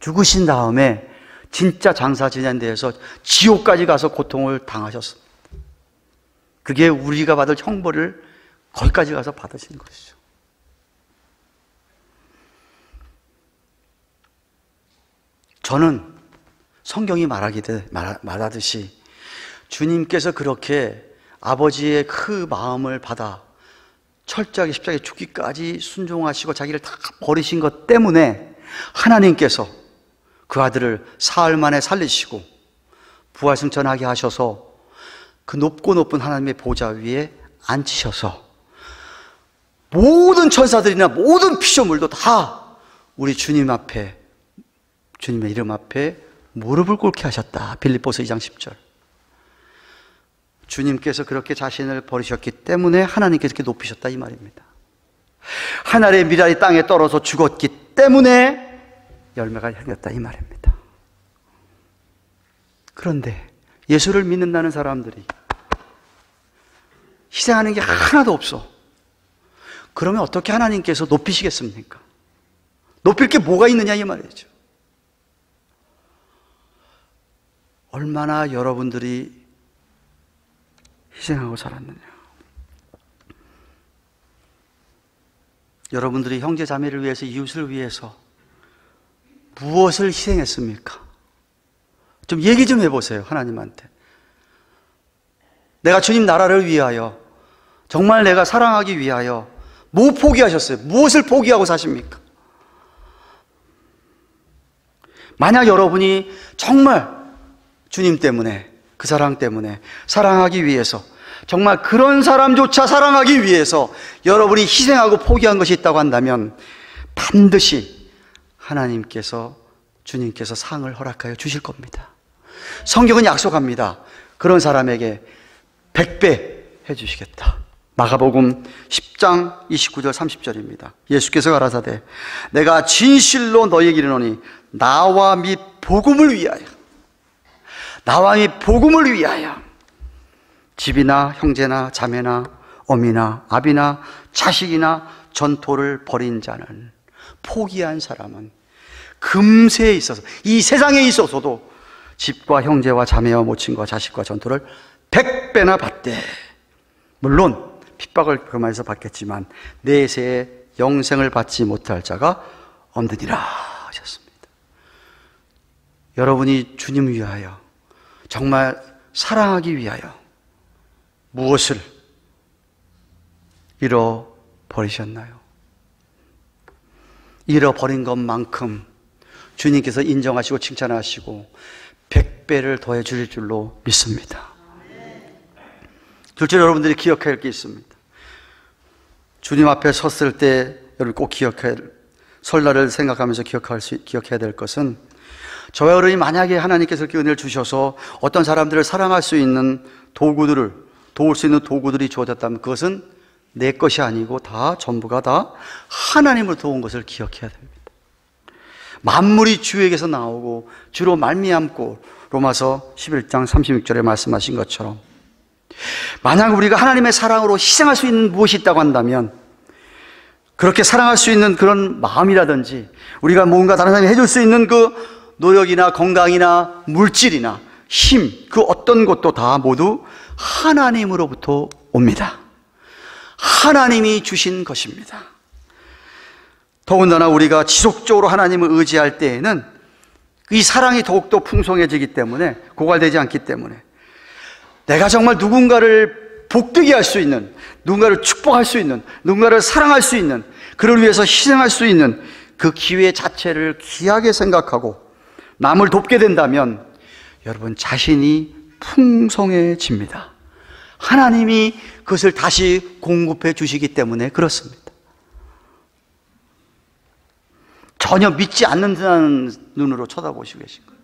죽으신 다음에 진짜 장사 지낸 데에서 지옥까지 가서 고통을 당하셨습니다. 그게 우리가 받을 형벌을 거기까지 가서 받으신 것이죠. 저는 성경이 말하듯이 주님께서 그렇게 아버지의 그 마음을 받아 철저하게 십자가에 죽기까지 순종하시고 자기를 다 버리신 것 때문에 하나님께서 그 아들을 사흘 만에 살리시고 부활승천하게 하셔서 그 높고 높은 하나님의 보좌 위에 앉히셔서 모든 천사들이나 모든 피조물도 다 우리 주님 앞에, 주님의 이름 앞에 무릎을 꿇게 하셨다. 빌립보서 2장 10절. 주님께서 그렇게 자신을 버리셨기 때문에 하나님께서 이렇게 높이셨다 이 말입니다. 하늘의 미랄이 땅에 떨어져 죽었기 때문에 열매가 생겼다 이 말입니다. 그런데 예수를 믿는다는 사람들이 희생하는 게 하나도 없어. 그러면 어떻게 하나님께서 높이시겠습니까? 높일 게 뭐가 있느냐 이 말이죠. 얼마나 여러분들이 희생하고 살았느냐. 여러분들이 형제 자매를 위해서, 이웃을 위해서 무엇을 희생했습니까? 좀 얘기 좀 해보세요. 하나님한테. 내가 주님 나라를 위하여, 정말 내가 사랑하기 위하여 뭐 포기하셨어요? 무엇을 포기하고 사십니까? 만약 여러분이 정말 주님 때문에, 그 사랑 때문에 사랑하기 위해서, 정말 그런 사람조차 사랑하기 위해서 여러분이 희생하고 포기한 것이 있다고 한다면 반드시 하나님께서, 주님께서 상을 허락하여 주실 겁니다. 성경은 약속합니다. 그런 사람에게 100배 해주시겠다. 마가복음 10장 29절 30절입니다. 예수께서 가라사대 내가 진실로 너희에게 이르노니 나와 및 복음을 위하여, 나와 및 복음을 위하여 집이나 형제나 자매나 어미나 아비나 자식이나 전토를 벌인 자는, 포기한 사람은 금세에 있어서, 이 세상에 있어서도 집과 형제와 자매와 모친과 자식과 전토를 100배나 받되, 물론 핍박을 금하에서 받겠지만 내세에 영생을 받지 못할 자가 없느니라 하셨습니다. 여러분이 주님 위하여, 정말 사랑하기 위하여 무엇을 잃어버리셨나요? 잃어버린 것만큼 주님께서 인정하시고 칭찬하시고 100배를 더해 주실 줄로 믿습니다. 둘째로 여러분들이 기억해야 할 게 있습니다. 주님 앞에 섰을 때 여러분 꼭 설날을 생각하면서 기억해야 될 것은, 저와 여러분이 만약에 하나님께서 이렇게 은혜를 주셔서 어떤 사람들을 사랑할 수 있는 도구들을, 도울 수 있는 도구들이 주어졌다면 그것은 내 것이 아니고 다 전부가 다 하나님을 도운 것을 기억해야 됩니다. 만물이 주에게서 나오고 주로 말미암고, 로마서 11장 36절에 말씀하신 것처럼 만약 우리가 하나님의 사랑으로 희생할 수 있는 무엇이 있다고 한다면, 그렇게 사랑할 수 있는 그런 마음이라든지 우리가 뭔가 다른 사람이 해줄 수 있는 그 노력이나 건강이나 물질이나 힘, 그 어떤 것도 다 모두 하나님으로부터 옵니다. 하나님이 주신 것입니다. 더군다나 우리가 지속적으로 하나님을 의지할 때에는 이 사랑이 더욱더 풍성해지기 때문에, 고갈되지 않기 때문에, 내가 정말 누군가를 복되게 할 수 있는, 누군가를 축복할 수 있는, 누군가를 사랑할 수 있는, 그를 위해서 희생할 수 있는 그 기회 자체를 귀하게 생각하고 남을 돕게 된다면 여러분 자신이 풍성해집니다. 하나님이 그것을 다시 공급해 주시기 때문에 그렇습니다. 전혀 믿지 않는다는 눈으로 쳐다보시고 계신 거예요.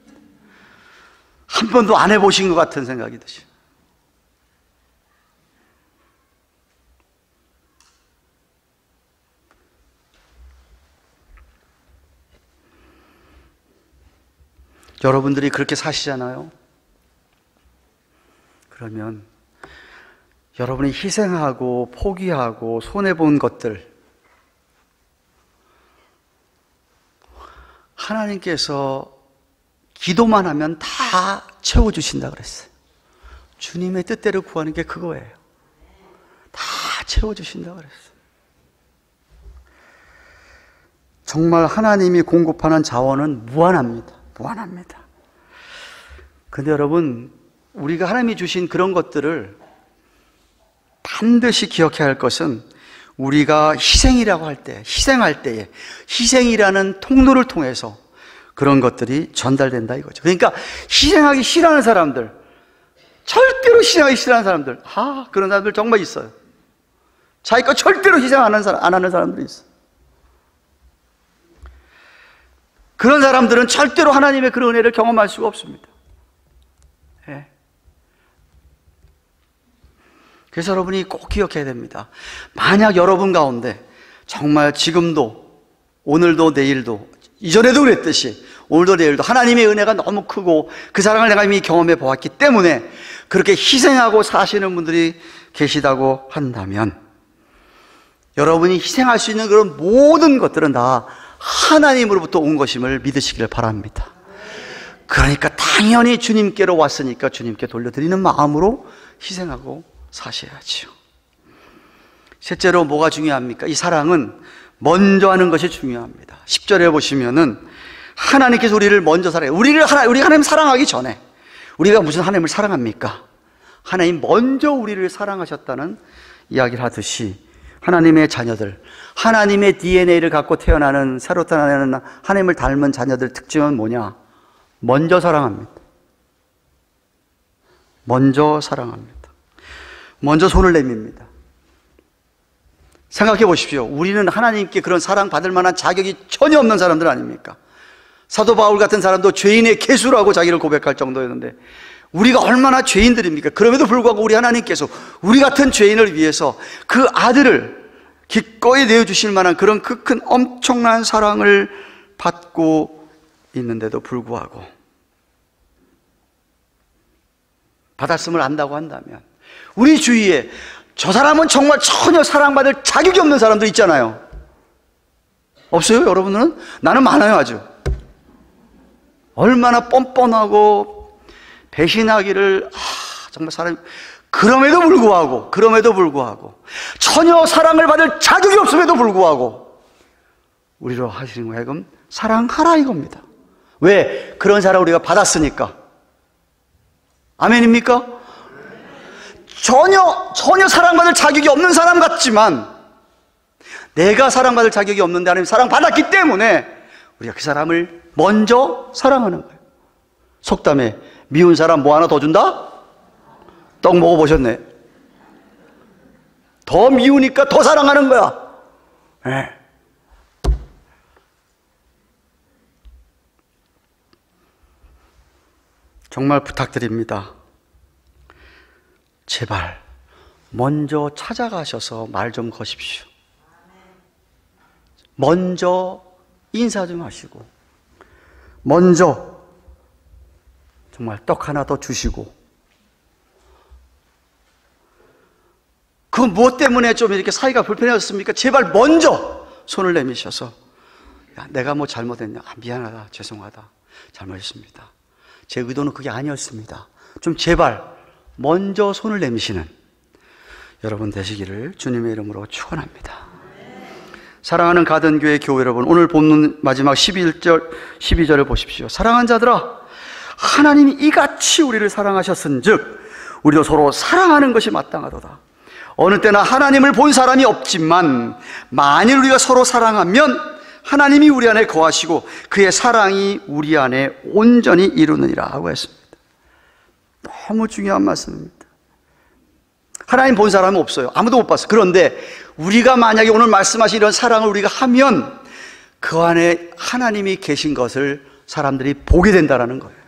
한 번도 안 해보신 것 같은 생각이 드시죠. 여러분들이 그렇게 사시잖아요. 그러면 여러분이 희생하고 포기하고 손해본 것들, 하나님께서 기도만 하면 다 채워주신다 그랬어요. 주님의 뜻대로 구하는 게 그거예요. 다 채워주신다 그랬어요. 정말 하나님이 공급하는 자원은 무한합니다. 무한합니다. 근데 여러분, 우리가 하나님이 주신 그런 것들을 반드시 기억해야 할 것은 우리가 희생이라고 할 때, 희생할 때에 희생이라는 통로를 통해서 그런 것들이 전달된다 이거죠. 그러니까 희생하기 싫어하는 사람들, 절대로 희생하기 싫어하는 사람들, 그런 사람들 정말 있어요. 자기 거 절대로 희생 안 하는 사람들이 있어요. 그런 사람들은 절대로 하나님의 그런 은혜를 경험할 수가 없습니다. 예. 그래서 여러분이 꼭 기억해야 됩니다. 만약 여러분 가운데 정말 지금도, 오늘도 내일도, 이전에도 그랬듯이 오늘도 내일도 하나님의 은혜가 너무 크고 그 사랑을 내가 이미 경험해 보았기 때문에 그렇게 희생하고 사시는 분들이 계시다고 한다면, 여러분이 희생할 수 있는 그런 모든 것들은 다 하나님으로부터 온 것임을 믿으시기를 바랍니다. 그러니까 당연히 주님께로 왔으니까 주님께 돌려드리는 마음으로 희생하고 사셔야지요. 셋째로 뭐가 중요합니까? 이 사랑은 먼저 하는 것이 중요합니다. 10절에 보시면은 하나님께서 우리를 먼저 사랑해요. 우리가 하나님 사랑하기 전에 우리가 무슨 하나님을 사랑합니까? 하나님 먼저 우리를 사랑하셨다는 이야기를 하듯이 하나님의 자녀들, 하나님의 DNA를 갖고 태어나는, 새로 태어나는 하나님을 닮은 자녀들 특징은 뭐냐? 먼저 사랑합니다. 먼저 사랑합니다. 먼저 손을 내밉니다. 생각해 보십시오. 우리는 하나님께 그런 사랑받을 만한 자격이 전혀 없는 사람들 아닙니까? 사도 바울 같은 사람도 죄인의 개수라고 자기를 고백할 정도였는데 우리가 얼마나 죄인들입니까? 그럼에도 불구하고 우리 하나님께서 우리 같은 죄인을 위해서 그 아들을 기꺼이 내어주실 만한 그런 그 큰 엄청난 사랑을 받고 있는데도 불구하고 받았음을 안다고 한다면, 우리 주위에 저 사람은 정말 전혀 사랑받을 자격이 없는 사람들 있잖아요. 없어요? 여러분들은? 나는 많아요. 아주 얼마나 뻔뻔하고 배신하기를 정말 사람이, 그럼에도 불구하고 전혀 사랑을 받을 자격이 없음에도 불구하고 우리로 하시는 하여금 사랑하라 이겁니다. 왜? 그런 사랑 우리가 받았으니까. 아멘입니까? 전혀 사랑받을 자격이 없는 사람 같지만 내가 사랑받을 자격이 없는데 하나님 사랑받았기 때문에 우리가 그 사람을 먼저 사랑하는 거예요. 속담에 미운 사람 뭐 하나 더 준다? 떡 먹어보셨네. 더 미우니까 더 사랑하는 거야. 네. 정말 부탁드립니다. 제발 먼저 찾아가셔서 말 좀 거십시오. 먼저 인사 좀 하시고, 먼저 정말 떡 하나 더 주시고, 그건 무엇 때문에 좀 이렇게 사이가 불편해졌습니까? 제발 먼저 손을 내미셔서, 야, 내가 뭐 잘못했냐? 미안하다, 죄송하다, 잘못했습니다. 제 의도는 그게 아니었습니다. 좀 제발 먼저 손을 내미시는 여러분 되시기를 주님의 이름으로 축원합니다. 사랑하는 가든교회 교회 여러분, 오늘 본문 마지막 11절, 12절을 보십시오. 사랑하는 자들아, 하나님이 이같이 우리를 사랑하셨은즉 우리도 서로 사랑하는 것이 마땅하도다. 어느 때나 하나님을 본 사람이 없지만 만일 우리가 서로 사랑하면 하나님이 우리 안에 거하시고 그의 사랑이 우리 안에 온전히 이루느니라 하고 했습니다. 너무 중요한 말씀입니다. 하나님 본 사람은 없어요. 아무도 못 봤어요. 그런데 우리가 만약에 오늘 말씀하신 이런 사랑을 우리가 하면 그 안에 하나님이 계신 것을 사람들이 보게 된다는 거예요.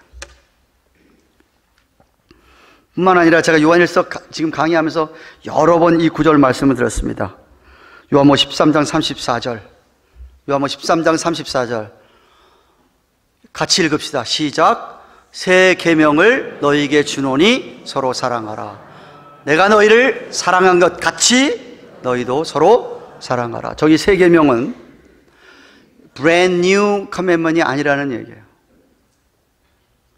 뿐만 아니라 제가 요한일서 지금 강의하면서 여러 번 이 구절 말씀을 드렸습니다. 요한복음 13장 34절, 요한복음 13장 34절. 같이 읽읍시다. 시작. 새 계명을 너희에게 주노니 서로 사랑하라. 내가 너희를 사랑한 것 같이 너희도 서로 사랑하라. 저기 새 계명은 brand new commandment이 아니라는 얘기예요.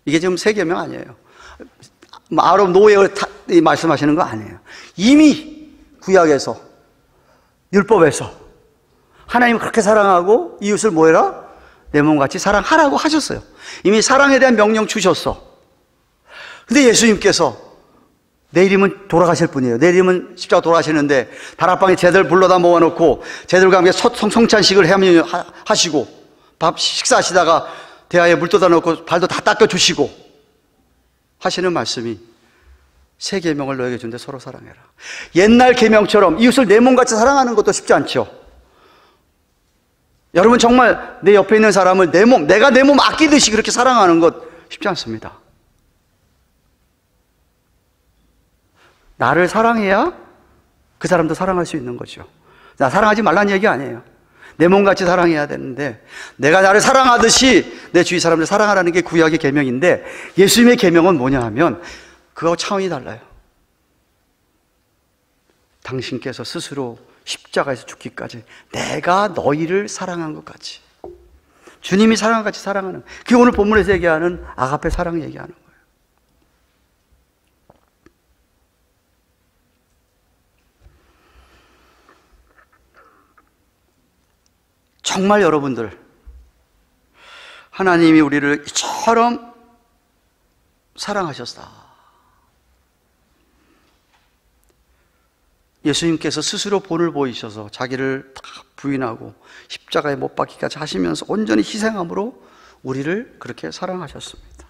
이게 지금 새 계명 아니에요. out of nowhere 말씀하시는 거 아니에요. 이미 구약에서, 율법에서 하나님 그렇게 사랑하고 이웃을 뭐 해라? 내 몸같이 사랑하라고 하셨어요. 이미 사랑에 대한 명령 주셨어. 근데 예수님께서 내일이면 돌아가실 분이에요. 내일이면 십자가 돌아가시는데 다락방에 쟤들 불러다 모아놓고 쟤들과 함께 성찬식을 하시고 밥 식사하시다가 대야에 물 떠다 놓고 발도 다 닦아주시고 하시는 말씀이 새 계명을 너에게 준대 서로 사랑해라. 옛날 계명처럼 이웃을 내 몸같이 사랑하는 것도 쉽지 않죠. 여러분 정말 내 옆에 있는 사람을 내가 내 몸 아끼듯이 그렇게 사랑하는 것 쉽지 않습니다. 나를 사랑해야 그 사람도 사랑할 수 있는 거죠. 나 사랑하지 말라는 얘기 아니에요. 내 몸같이 사랑해야 되는데 내가 나를 사랑하듯이 내 주위 사람들 사랑하라는 게 구약의 계명인데 예수님의 계명은 뭐냐 하면 그거하고 차원이 달라요. 당신께서 스스로 십자가에서 죽기까지 내가 너희를 사랑한 것 같이 주님이 사랑한 것 같이 사랑하는 그게 오늘 본문에서 얘기하는 아가페 사랑 얘기하는 거예요. 정말 여러분들 하나님이 우리를 이처럼 사랑하셨다. 예수님께서 스스로 본을 보이셔서 자기를 다 부인하고 십자가에 못 박기까지 하시면서 온전히 희생함으로 우리를 그렇게 사랑하셨습니다.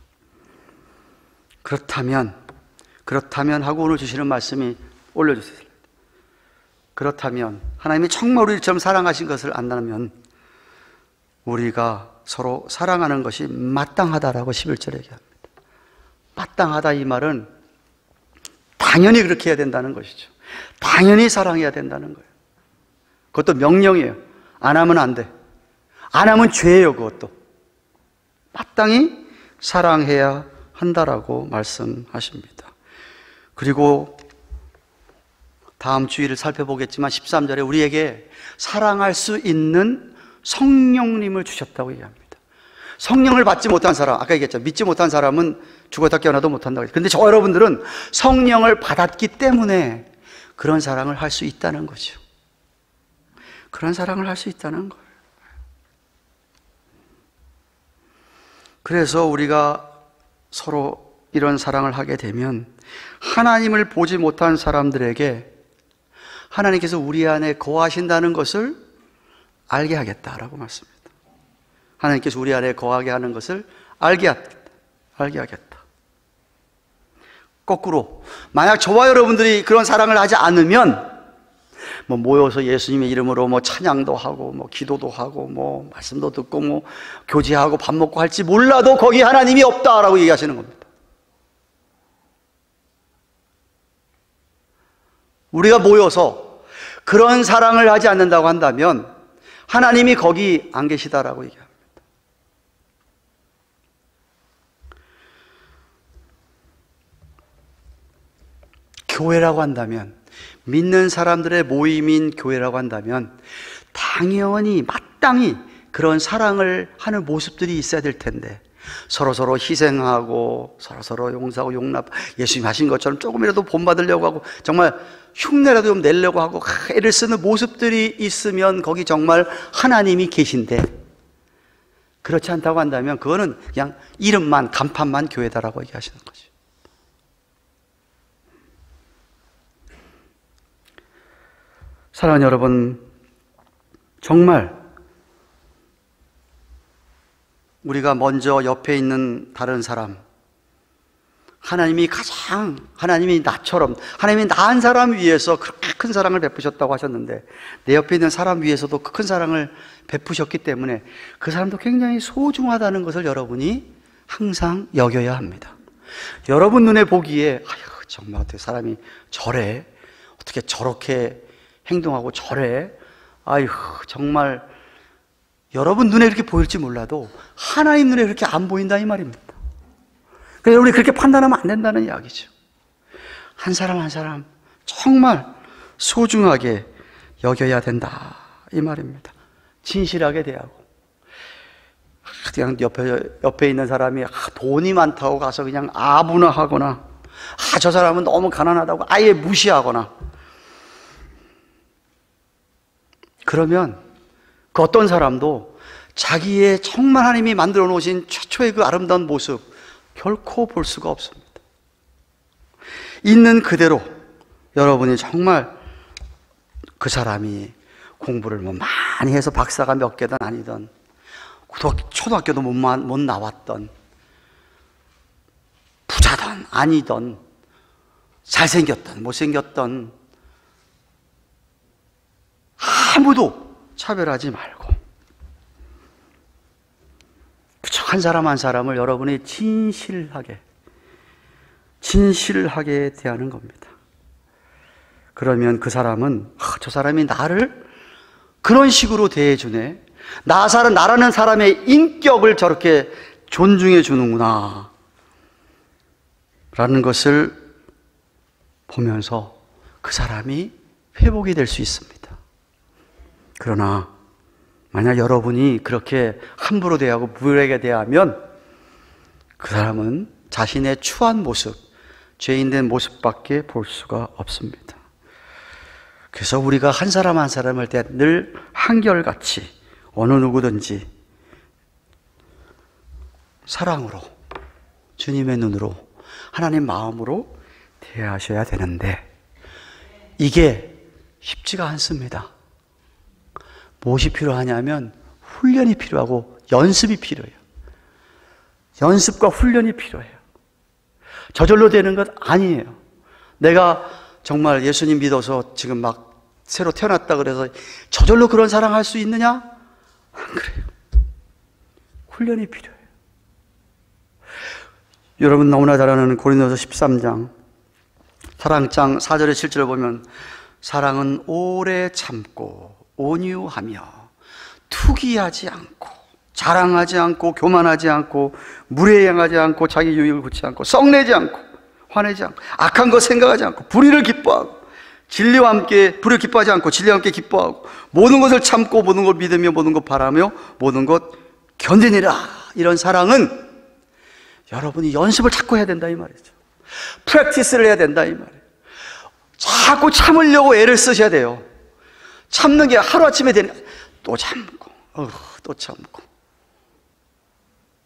그렇다면 하고 오늘 주시는 말씀이 올려주세요. 그렇다면 하나님이 정말 우리처럼 사랑하신 것을 안다면 우리가 서로 사랑하는 것이 마땅하다라고 11절에 얘기합니다. 마땅하다 이 말은 당연히 그렇게 해야 된다는 것이죠. 당연히 사랑해야 된다는 거예요. 그것도 명령이에요. 안 하면 안 돼. 안 하면 죄예요. 그것도 마땅히 사랑해야 한다라고 말씀하십니다. 그리고 다음 주일을 살펴보겠지만 13절에 우리에게 사랑할 수 있는 성령님을 주셨다고 얘기합니다. 성령을 받지 못한 사람, 아까 얘기했죠. 믿지 못한 사람은 죽었다 깨어나도 못한다고. 그런데 저 여러분들은 성령을 받았기 때문에 그런 사랑을 할 수 있다는 거죠. 그런 사랑을 할 수 있다는 거예요. 그래서 우리가 서로 이런 사랑을 하게 되면 하나님을 보지 못한 사람들에게 하나님께서 우리 안에 거하신다는 것을 알게 하겠다라고 말씀합니다. 하나님께서 우리 안에 거하게 하는 것을 알게 하겠다. 거꾸로 만약 저와 여러분들이 그런 사랑을 하지 않으면 모여서 예수님의 이름으로 찬양도 하고 기도도 하고 말씀도 듣고 교제하고 밥 먹고 할지 몰라도 거기 하나님이 없다라고 얘기하시는 겁니다. 우리가 모여서 그런 사랑을 하지 않는다고 한다면 하나님이 거기 안 계시다라고 얘기합니다. 교회라고 한다면, 믿는 사람들의 모임인 교회라고 한다면 당연히 마땅히 그런 사랑을 하는 모습들이 있어야 될 텐데 서로서로 희생하고 서로서로 용서하고 용납, 예수님 하신 것처럼 조금이라도 본받으려고 하고 정말 흉내라도 좀 내려고 하고 애를 쓰는 모습들이 있으면 거기 정말 하나님이 계신데, 그렇지 않다고 한다면 그거는 그냥 이름만 간판만 교회다라고 얘기하시는 거죠. 사랑하는 여러분, 정말 우리가 먼저 옆에 있는 다른 사람, 하나님이 나처럼 하나님이 나은 사람 위해서 그렇게 큰 사랑을 베푸셨다고 하셨는데 내 옆에 있는 사람 위해서도 큰 사랑을 베푸셨기 때문에 그 사람도 굉장히 소중하다는 것을 여러분이 항상 여겨야 합니다. 여러분 눈에 보기에 정말 어떻게 사람이 저래, 어떻게 저렇게 행동하고 저래, 정말 여러분 눈에 그렇게 보일지 몰라도 하나님 눈에 그렇게 안 보인다 이 말입니다. 그래서 우리 그렇게 판단하면 안 된다는 이야기죠. 한 사람 한 사람 정말 소중하게 여겨야 된다 이 말입니다. 진실하게 대하고. 그냥 옆에 있는 사람이 돈이 많다고 가서 그냥 아부나하거나, 저 사람은 너무 가난하다고 아예 무시하거나, 그러면 그 어떤 사람도 자기의 정말 하나님이 만들어 놓으신 최초의 그 아름다운 모습 결코 볼 수가 없습니다. 있는 그대로 여러분이 정말 그 사람이 공부를 뭐 많이 해서 박사가 몇 개든 아니든, 초등학교도 못 나왔던, 부자든 아니든, 잘생겼든 못생겼든 아무도 차별하지 말고 그저 한 사람 한 사람을 여러분이 진실하게 대하는 겁니다. 그러면 그 사람은 저 사람이 나를 그런 식으로 대해주네, 나라는 사람의 인격을 저렇게 존중해 주는구나 라는 것을 보면서 그 사람이 회복이 될 수 있습니다. 그러나 만약 여러분이 그렇게 함부로 대하고 무례하게 대하면 그 사람은 자신의 추한 모습, 죄인된 모습밖에 볼 수가 없습니다. 그래서 우리가 한 사람 한 사람을 대해 늘 한결같이 어느 누구든지 사랑으로, 주님의 눈으로, 하나님 마음으로 대하셔야 되는데 이게 쉽지가 않습니다. 무엇이 필요하냐면 훈련이 필요하고 연습이 필요해요. 연습과 훈련이 필요해요. 저절로 되는 것 아니에요. 내가 정말 예수님 믿어서 지금 막 새로 태어났다 그래서 저절로 그런 사랑할 수 있느냐? 안 그래요. 훈련이 필요해요. 여러분 너무나 잘 아는 고린도서 13장 사랑장 4절에 7절을 보면 사랑은 오래 참고 온유하며 투기하지 않고 자랑하지 않고 교만하지 않고 무례행하지 않고 자기 유익을 굳지 않고 썩내지 않고 화내지 않고 악한 것 생각하지 않고 불의를 기뻐하고 진리와 함께 불의를 기뻐하지 않고 진리와 함께 기뻐하고 모든 것을 참고 모든 걸 믿으며 모든 것 바라며 모든 것 견디니라. 이런 사랑은 여러분이 연습을 자꾸 해야 된다 이 말이죠. 프랙티스를 해야 된다 이 말이에요. 자꾸 참으려고 애를 쓰셔야 돼요. 참는 게 하루아침에 되는, 또 참고 또 참고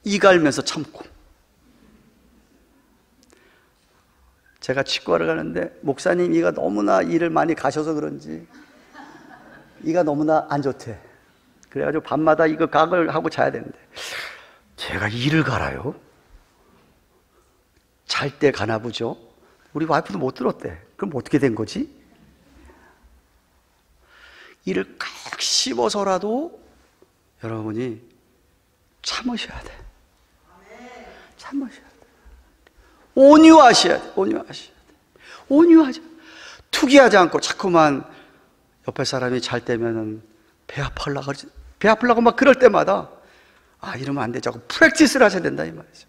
이 갈면서 참고. 제가 치과를 가는데 목사님 이가 너무나 일을 많이 가셔서 그런지 이가 너무나 안 좋대. 그래가지고 밤마다 이거 각을 하고 자야 되는데 제가 이를 갈아요? 잘 때 가나 보죠. 우리 와이프도 못 들었대. 그럼 어떻게 된 거지? 이를 꽉 씹어서라도 여러분이 참으셔야 돼. 참으셔야 돼. 온유하셔야 돼. 온유하자. 투기하지 않고 자꾸만 옆에 사람이 잘 때면은 배 아프려고 막 그럴 때마다 이러면 안 돼. 자꾸 프랙티스를 하셔야 된다 이 말이죠.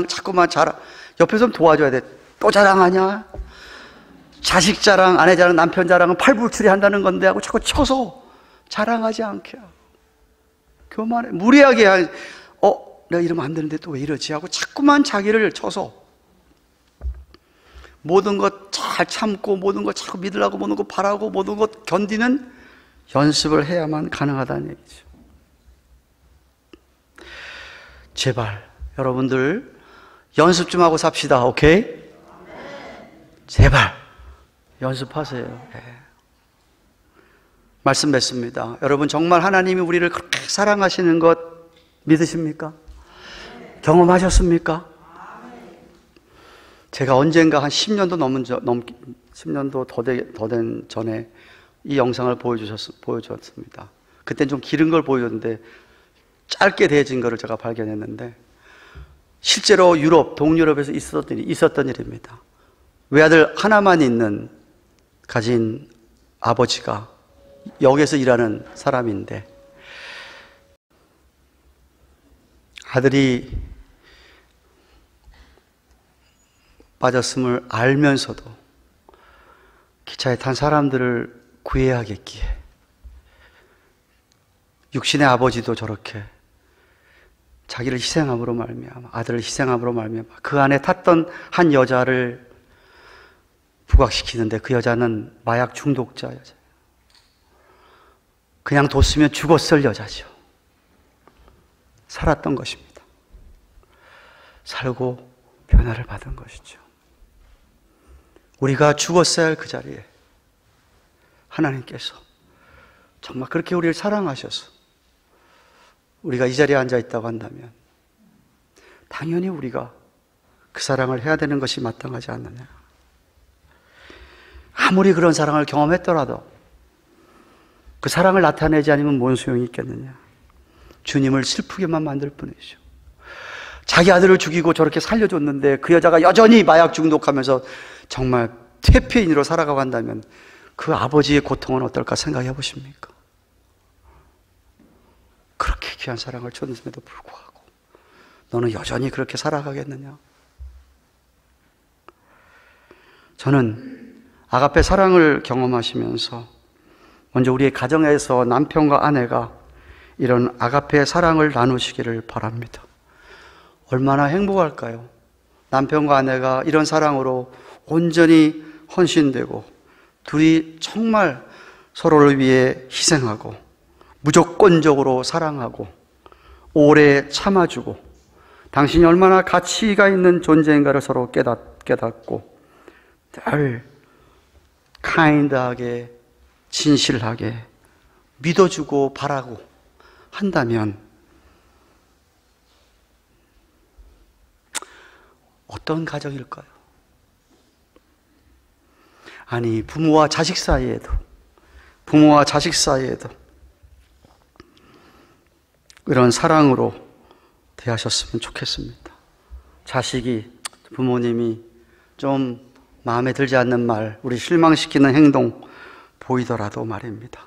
자꾸만 옆에서 도와줘야 돼. 또 자랑하냐? 자식 자랑, 아내 자랑, 남편 자랑은 팔불출이 한다는 건데 하고 자꾸 쳐서 자랑하지 않게 하고 교만해. 무리하게 내가 이러면 안 되는데 또 왜 이러지 하고 자꾸만 자기를 쳐서 모든 것 잘 참고 모든 것 자꾸 믿으려고 모든 것 바라고 모든 것 견디는 연습을 해야만 가능하다는 얘기죠. 제발 여러분들 연습 좀 하고 삽시다. 오케이? 제발 연습하세요. 네. 말씀 맺습니다. 여러분 정말 하나님이 우리를 그렇게 사랑하시는 것 믿으십니까? 경험하셨습니까? 제가 언젠가 한 10년도 10년도 더 된 전에 이 영상을 보여주었습니다. 그땐 좀 길은 걸 보여줬는데 짧게 대해진 거를 제가 발견했는데 실제로 동유럽에서 있었던 일입니다. 외아들 하나만 가진 아버지가 역에서 일하는 사람인데 아들이 빠졌음을 알면서도 기차에 탄 사람들을 구해야겠기에 육신의 아버지도 저렇게 자기를 희생함으로 말미암아, 아들을 희생함으로 말미암아 그 안에 탔던 한 여자를 부각시키는데 그 여자는 마약 중독자 여자예요. 그냥 뒀으면 죽었을 여자죠. 살았던 것입니다. 살고 변화를 받은 것이죠. 우리가 죽었어야 할 그 자리에 하나님께서 정말 그렇게 우리를 사랑하셔서 우리가 이 자리에 앉아 있다고 한다면 당연히 우리가 그 사랑을 해야 되는 것이 마땅하지 않느냐. 아무리 그런 사랑을 경험했더라도 그 사랑을 나타내지 않으면 뭔 소용이 있겠느냐. 주님을 슬프게만 만들 뿐이죠. 자기 아들을 죽이고 저렇게 살려줬는데 그 여자가 여전히 마약 중독하면서 정말 퇴폐인으로 살아가고 한다면 그 아버지의 고통은 어떨까 생각해 보십니까? 그렇게 귀한 사랑을 줬음에도 불구하고 너는 여전히 그렇게 살아가겠느냐? 저는 아가페 사랑을 경험하시면서 먼저 우리의 가정에서 남편과 아내가 이런 아가페 사랑을 나누시기를 바랍니다. 얼마나 행복할까요? 남편과 아내가 이런 사랑으로 온전히 헌신되고 둘이 정말 서로를 위해 희생하고 무조건적으로 사랑하고 오래 참아주고 당신이 얼마나 가치가 있는 존재인가를 서로 깨닫고 늘 카인드하게 진실하게 믿어주고 바라고 한다면 어떤 가정일까요? 아니, 부모와 자식 사이에도 이런 사랑으로 대하셨으면 좋겠습니다. 자식이, 부모님이 좀 마음에 들지 않는 말, 우리 실망시키는 행동 보이더라도 말입니다.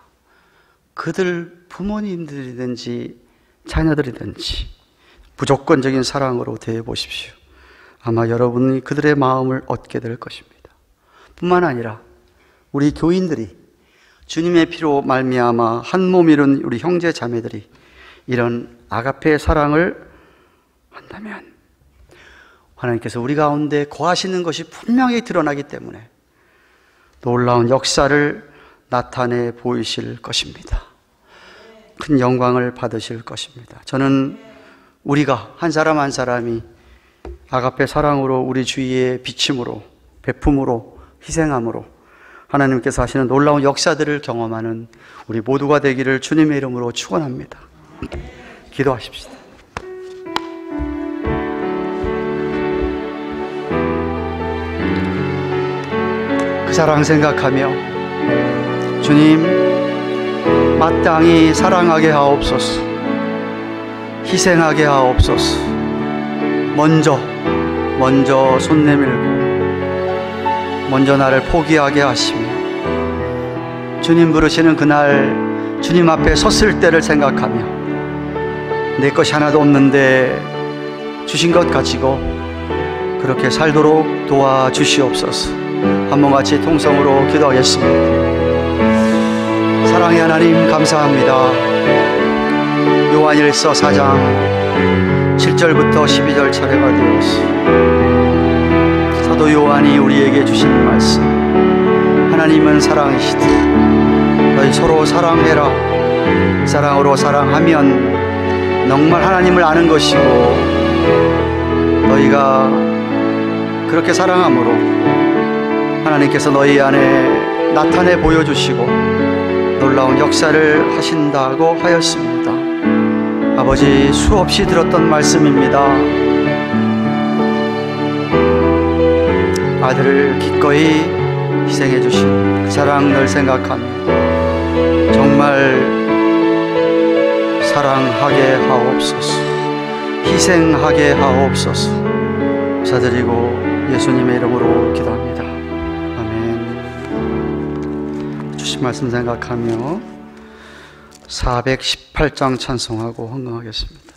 그들 부모님들이든지 자녀들이든지 무조건적인 사랑으로 대해 보십시오. 아마 여러분이 그들의 마음을 얻게 될 것입니다. 뿐만 아니라 우리 교인들이 주님의 피로 말미암아 한 몸 이룬 우리 형제 자매들이 이런 아가페의 사랑을 한다면 하나님께서 우리 가운데 거하시는 것이 분명히 드러나기 때문에 놀라운 역사를 나타내 보이실 것입니다. 큰 영광을 받으실 것입니다. 저는 우리가 한 사람 한 사람이 아가페 사랑으로 우리 주위에 비침으로 베품으로 희생함으로 하나님께서 하시는 놀라운 역사들을 경험하는 우리 모두가 되기를 주님의 이름으로 축원합니다. 기도하십시다. 그 사랑 생각하며 주님 마땅히 사랑하게 하옵소서, 희생하게 하옵소서. 먼저 손 내밀고 먼저 나를 포기하게 하시며 주님 부르시는 그날 주님 앞에 섰을 때를 생각하며 내 것이 하나도 없는데 주신 것 가지고 그렇게 살도록 도와주시옵소서. 한번 같이 통성으로 기도하겠습니다. 사랑의 하나님 감사합니다. 요한일서 4장 7절부터 12절 차례가 되었습니다. 사도 요한이 우리에게 주시는 말씀, 하나님은 사랑이시다. 너희 서로 사랑해라. 사랑으로 사랑하면 정말 하나님을 아는 것이고 너희가 그렇게 사랑함으로 하나님께서 너희 안에 나타내 보여주시고 놀라운 역사를 하신다고 하였습니다. 아버지, 수없이 들었던 말씀입니다. 아들을 기꺼이 희생해 주신 그 사랑을 생각하며 정말 사랑하게 하옵소서, 희생하게 하옵소서. 감사드리고 예수님의 이름으로 기도합니다. 아멘. 주신 말씀 생각하며 418장 찬송하고 헌금하겠습니다.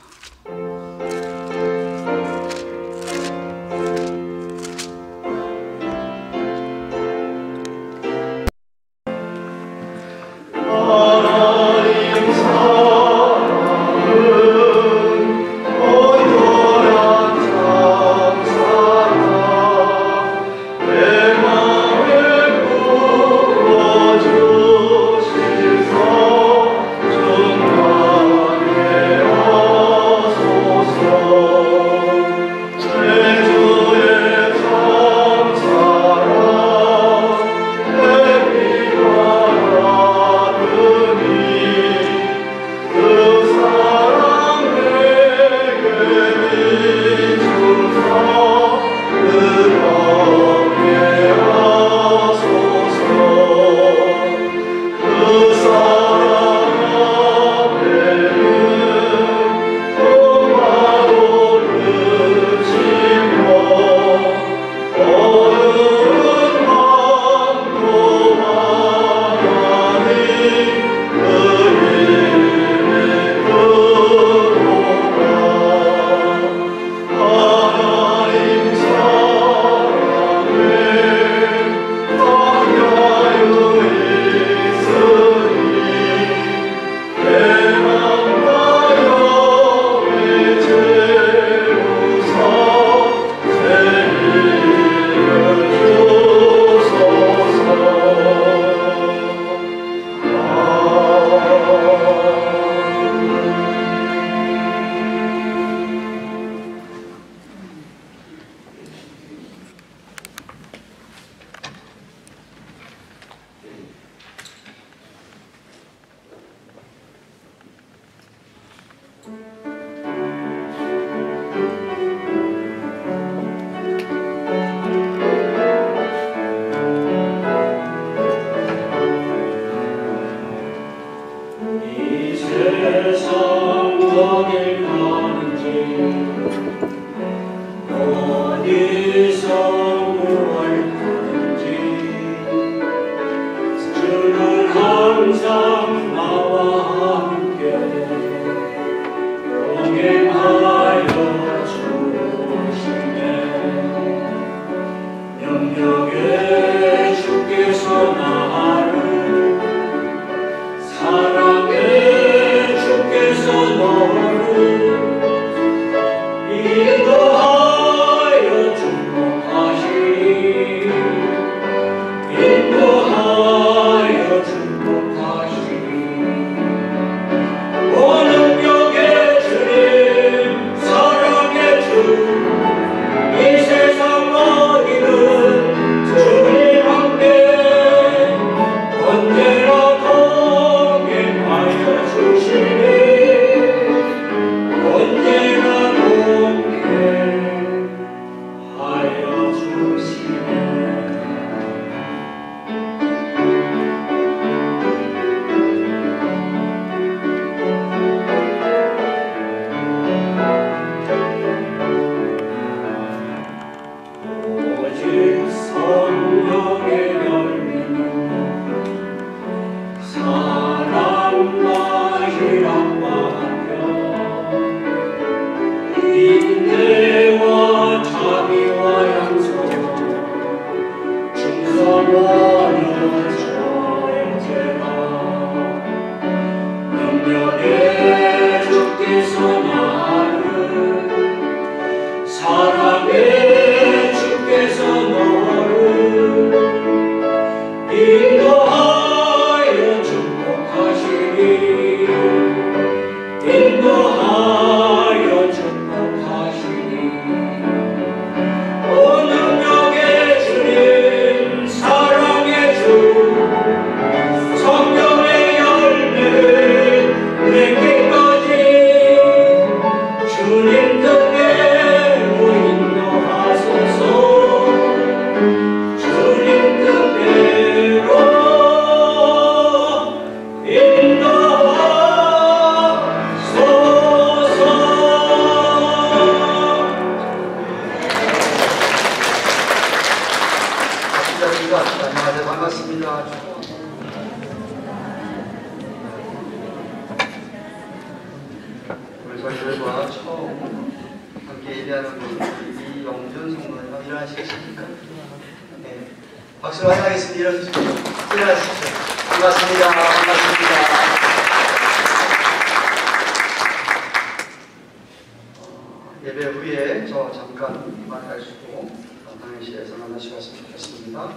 저희들과 처음 함께 예배하는 분 이영준 성도님 일어나시겠습니까? 네. 박수로 환영하겠습니다. 일어나십시오. 일어나십시오. 반갑습니다. 반갑습니다. 예배 후에 저 잠깐 만나시고 당회실에서 만나시겠으면 좋겠습니다.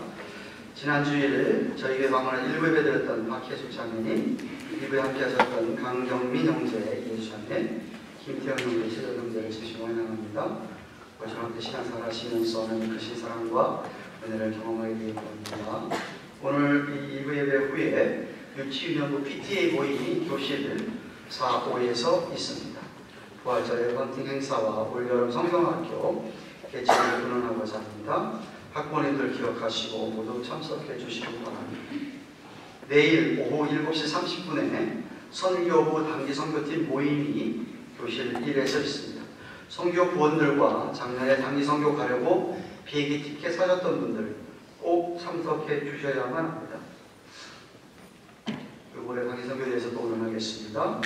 지난 주일 저희 교회 방문한 1부 예배 드렸던 박혜숙 장로님, 2부에 함께 하셨던 강경민 형제, 예수장님, 김태형 형제, 최정 형제를 진심으로 환영합니다. 저와 함께 신앙생활 하시면서 하나님 크신 사랑과 은혜를 경험하게 되길 바랍니다. 오늘 이 2부 예배 후에 6-7년도 PTA 모임이 교실 4호에서 있습니다. 부활절의 헌팅 행사와 올여름 성경학교 개최를 근원하고자 합니다. 학부모님들 기억하시고 모두 참석해 주시기 바랍니다. 내일 오후 7시 30분에 선교부 단기 선교팀 모임이 교실 1에서 있습니다. 선교 부원들과 작년에 단기 선교 가려고 비행기 티켓 사셨던 분들 꼭 참석해 주셔야만 합니다. 이번에 단기 선교에 대해서 또 의논하겠습니다.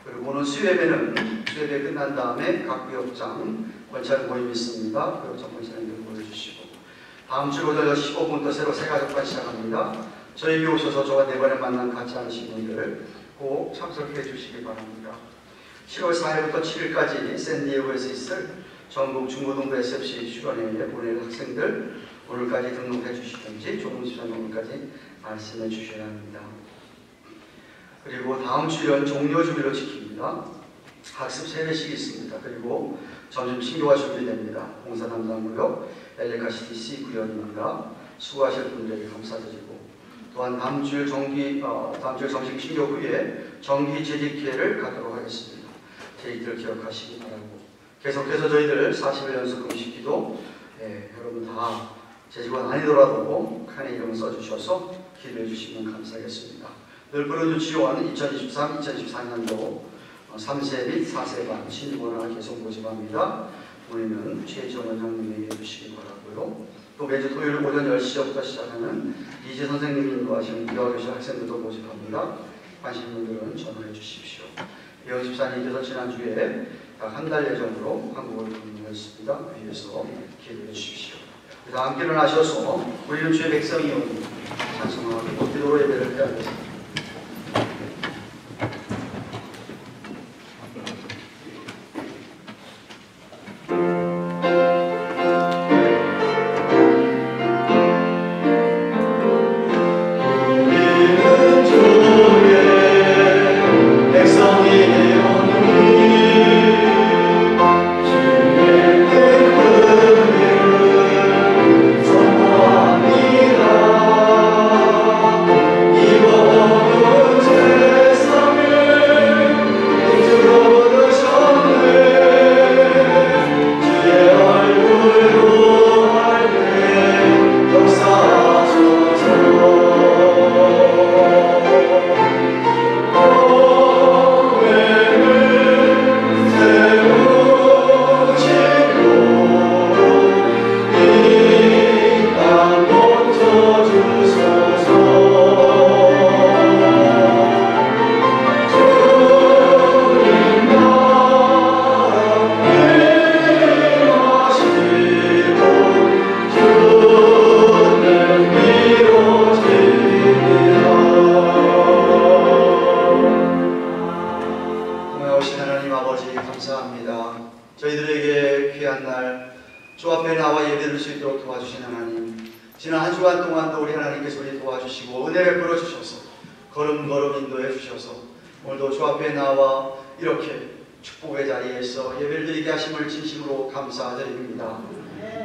그리고 오늘 수요예배는 수요예배 끝난 다음에 각 구역장 원찰 모임이 있습니다. 그리고 전문 진행들 보여주시고 다음 주 오전 10시 15분부터 새로 새가족반 시작합니다. 저에게 오셔서 저와 네 번에 만난 같이 하신 분들 꼭 참석해 주시기 바랍니다. 7월 4일부터 7일까지 샌디에고에서 있을 전국 중고등부 SFC 수련회에 보낼 학생들 오늘까지 등록해 주시든지 조동집사님 오늘까지 말씀해 주셔야 합니다. 그리고 다음 주일은 종료주기로 지킵니다. 학습 3회씩 있습니다. 그리고 점심 신교가 준비됩니다. 봉사 담당구역 엘레카시티 C 구역입니다. 수고하실 분들에게 감사드리고 또한 다음 주일 정식 신교 후에 정기 재직회를 갖도록 하겠습니다. 재직들 기억하시기 바라고 계속해서 저희들 40일 연속 금식기도 여러분 다 재직원 아니더라도 칸에 이름을 써주셔서 기도해 주시면 감사하겠습니다. 늘부르주 지원 2023-2024년도 3세 및 4세 반 신입원을 계속 모집합니다. 우리는 최지원 원장님에게 해주시기 바라고요. 또 매주 토요일 오전 10시부터 시작하는 이재 선생님이 인도하시는 미화교실 학생들도 모집합니다. 관심 분들은 전화해 주십시오. 이영 집사님께서 지난주에 약 한 달 예정으로 한국을 방문했습니다. 위에서 기도해 주십시오. 다 함께 일어나셔서 우리는 주의 백성이오니 찬송하고 기도로 예배를 해야겠습니다.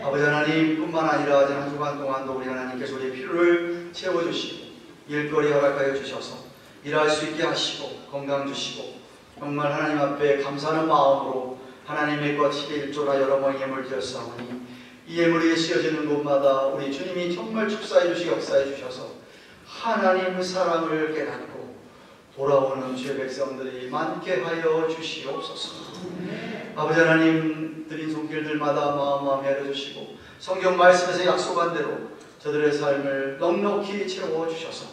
아버지 하나님 뿐만 아니라 지난 한 주간 동안도 우리 하나님께서 우리의 필요를 채워주시고 일거리 허락하여 주셔서 일할 수 있게 하시고 건강 주시고 정말 하나님 앞에 감사하는 마음으로 하나님의 것 11조나 여러 번 예물 드렸사오니 이 예물이 씌어지는 곳마다 우리 주님이 정말 축사해 주시고 역사해 주셔서 하나님의 사랑을 깨닫고 돌아오는 주의 백성들이 많게 하여 주시옵소서. 아버지 하나님 드린 손길들마다 마음마음히 알려주시고 성경 말씀에서 약속한 대로 저들의 삶을 넉넉히 채워주셔서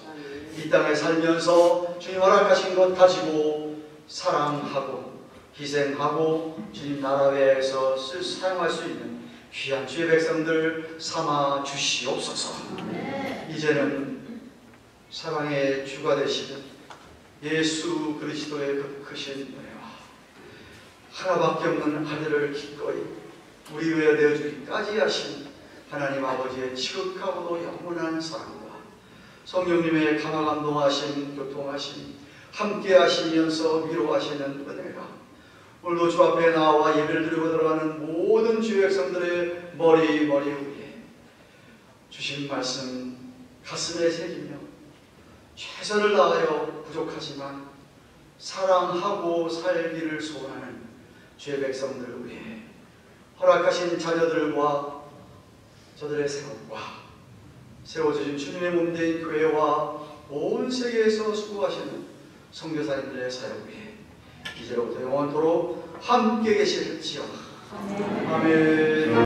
이 땅에 살면서 주님 허락하신 것 가지고 사랑하고 희생하고 주님 나라에서 사용할 수 있는 귀한 주의 백성들 삼아 주시옵소서. 이제는 사랑의 주가 되시는 예수 그리스도의 그 크신 은혜와 하나밖에 없는 아들을 기꺼이 우리 위에 내어주기까지 하신 하나님 아버지의 지극하고도 영원한 사랑과 성령님의 강화 감동하심, 교통하심, 함께 하시면서 위로하시는 은혜가 오늘도 주 앞에 나와 예배를 드리고 들어가는 모든 주의 백성들의 머리 위에 주신 말씀 가슴에 새기며 최선을 다하여 부족하지만 사랑하고 살기를 소원하는 주의 백성들을 위해 허락하신 자녀들과 저들의 생업과 세워주신 주님의 몸된 교회와 온 세계에서 수고하시는 선교사님들의 사역 위해 이제로부터 영원토록 함께 계실지어다. 아멘.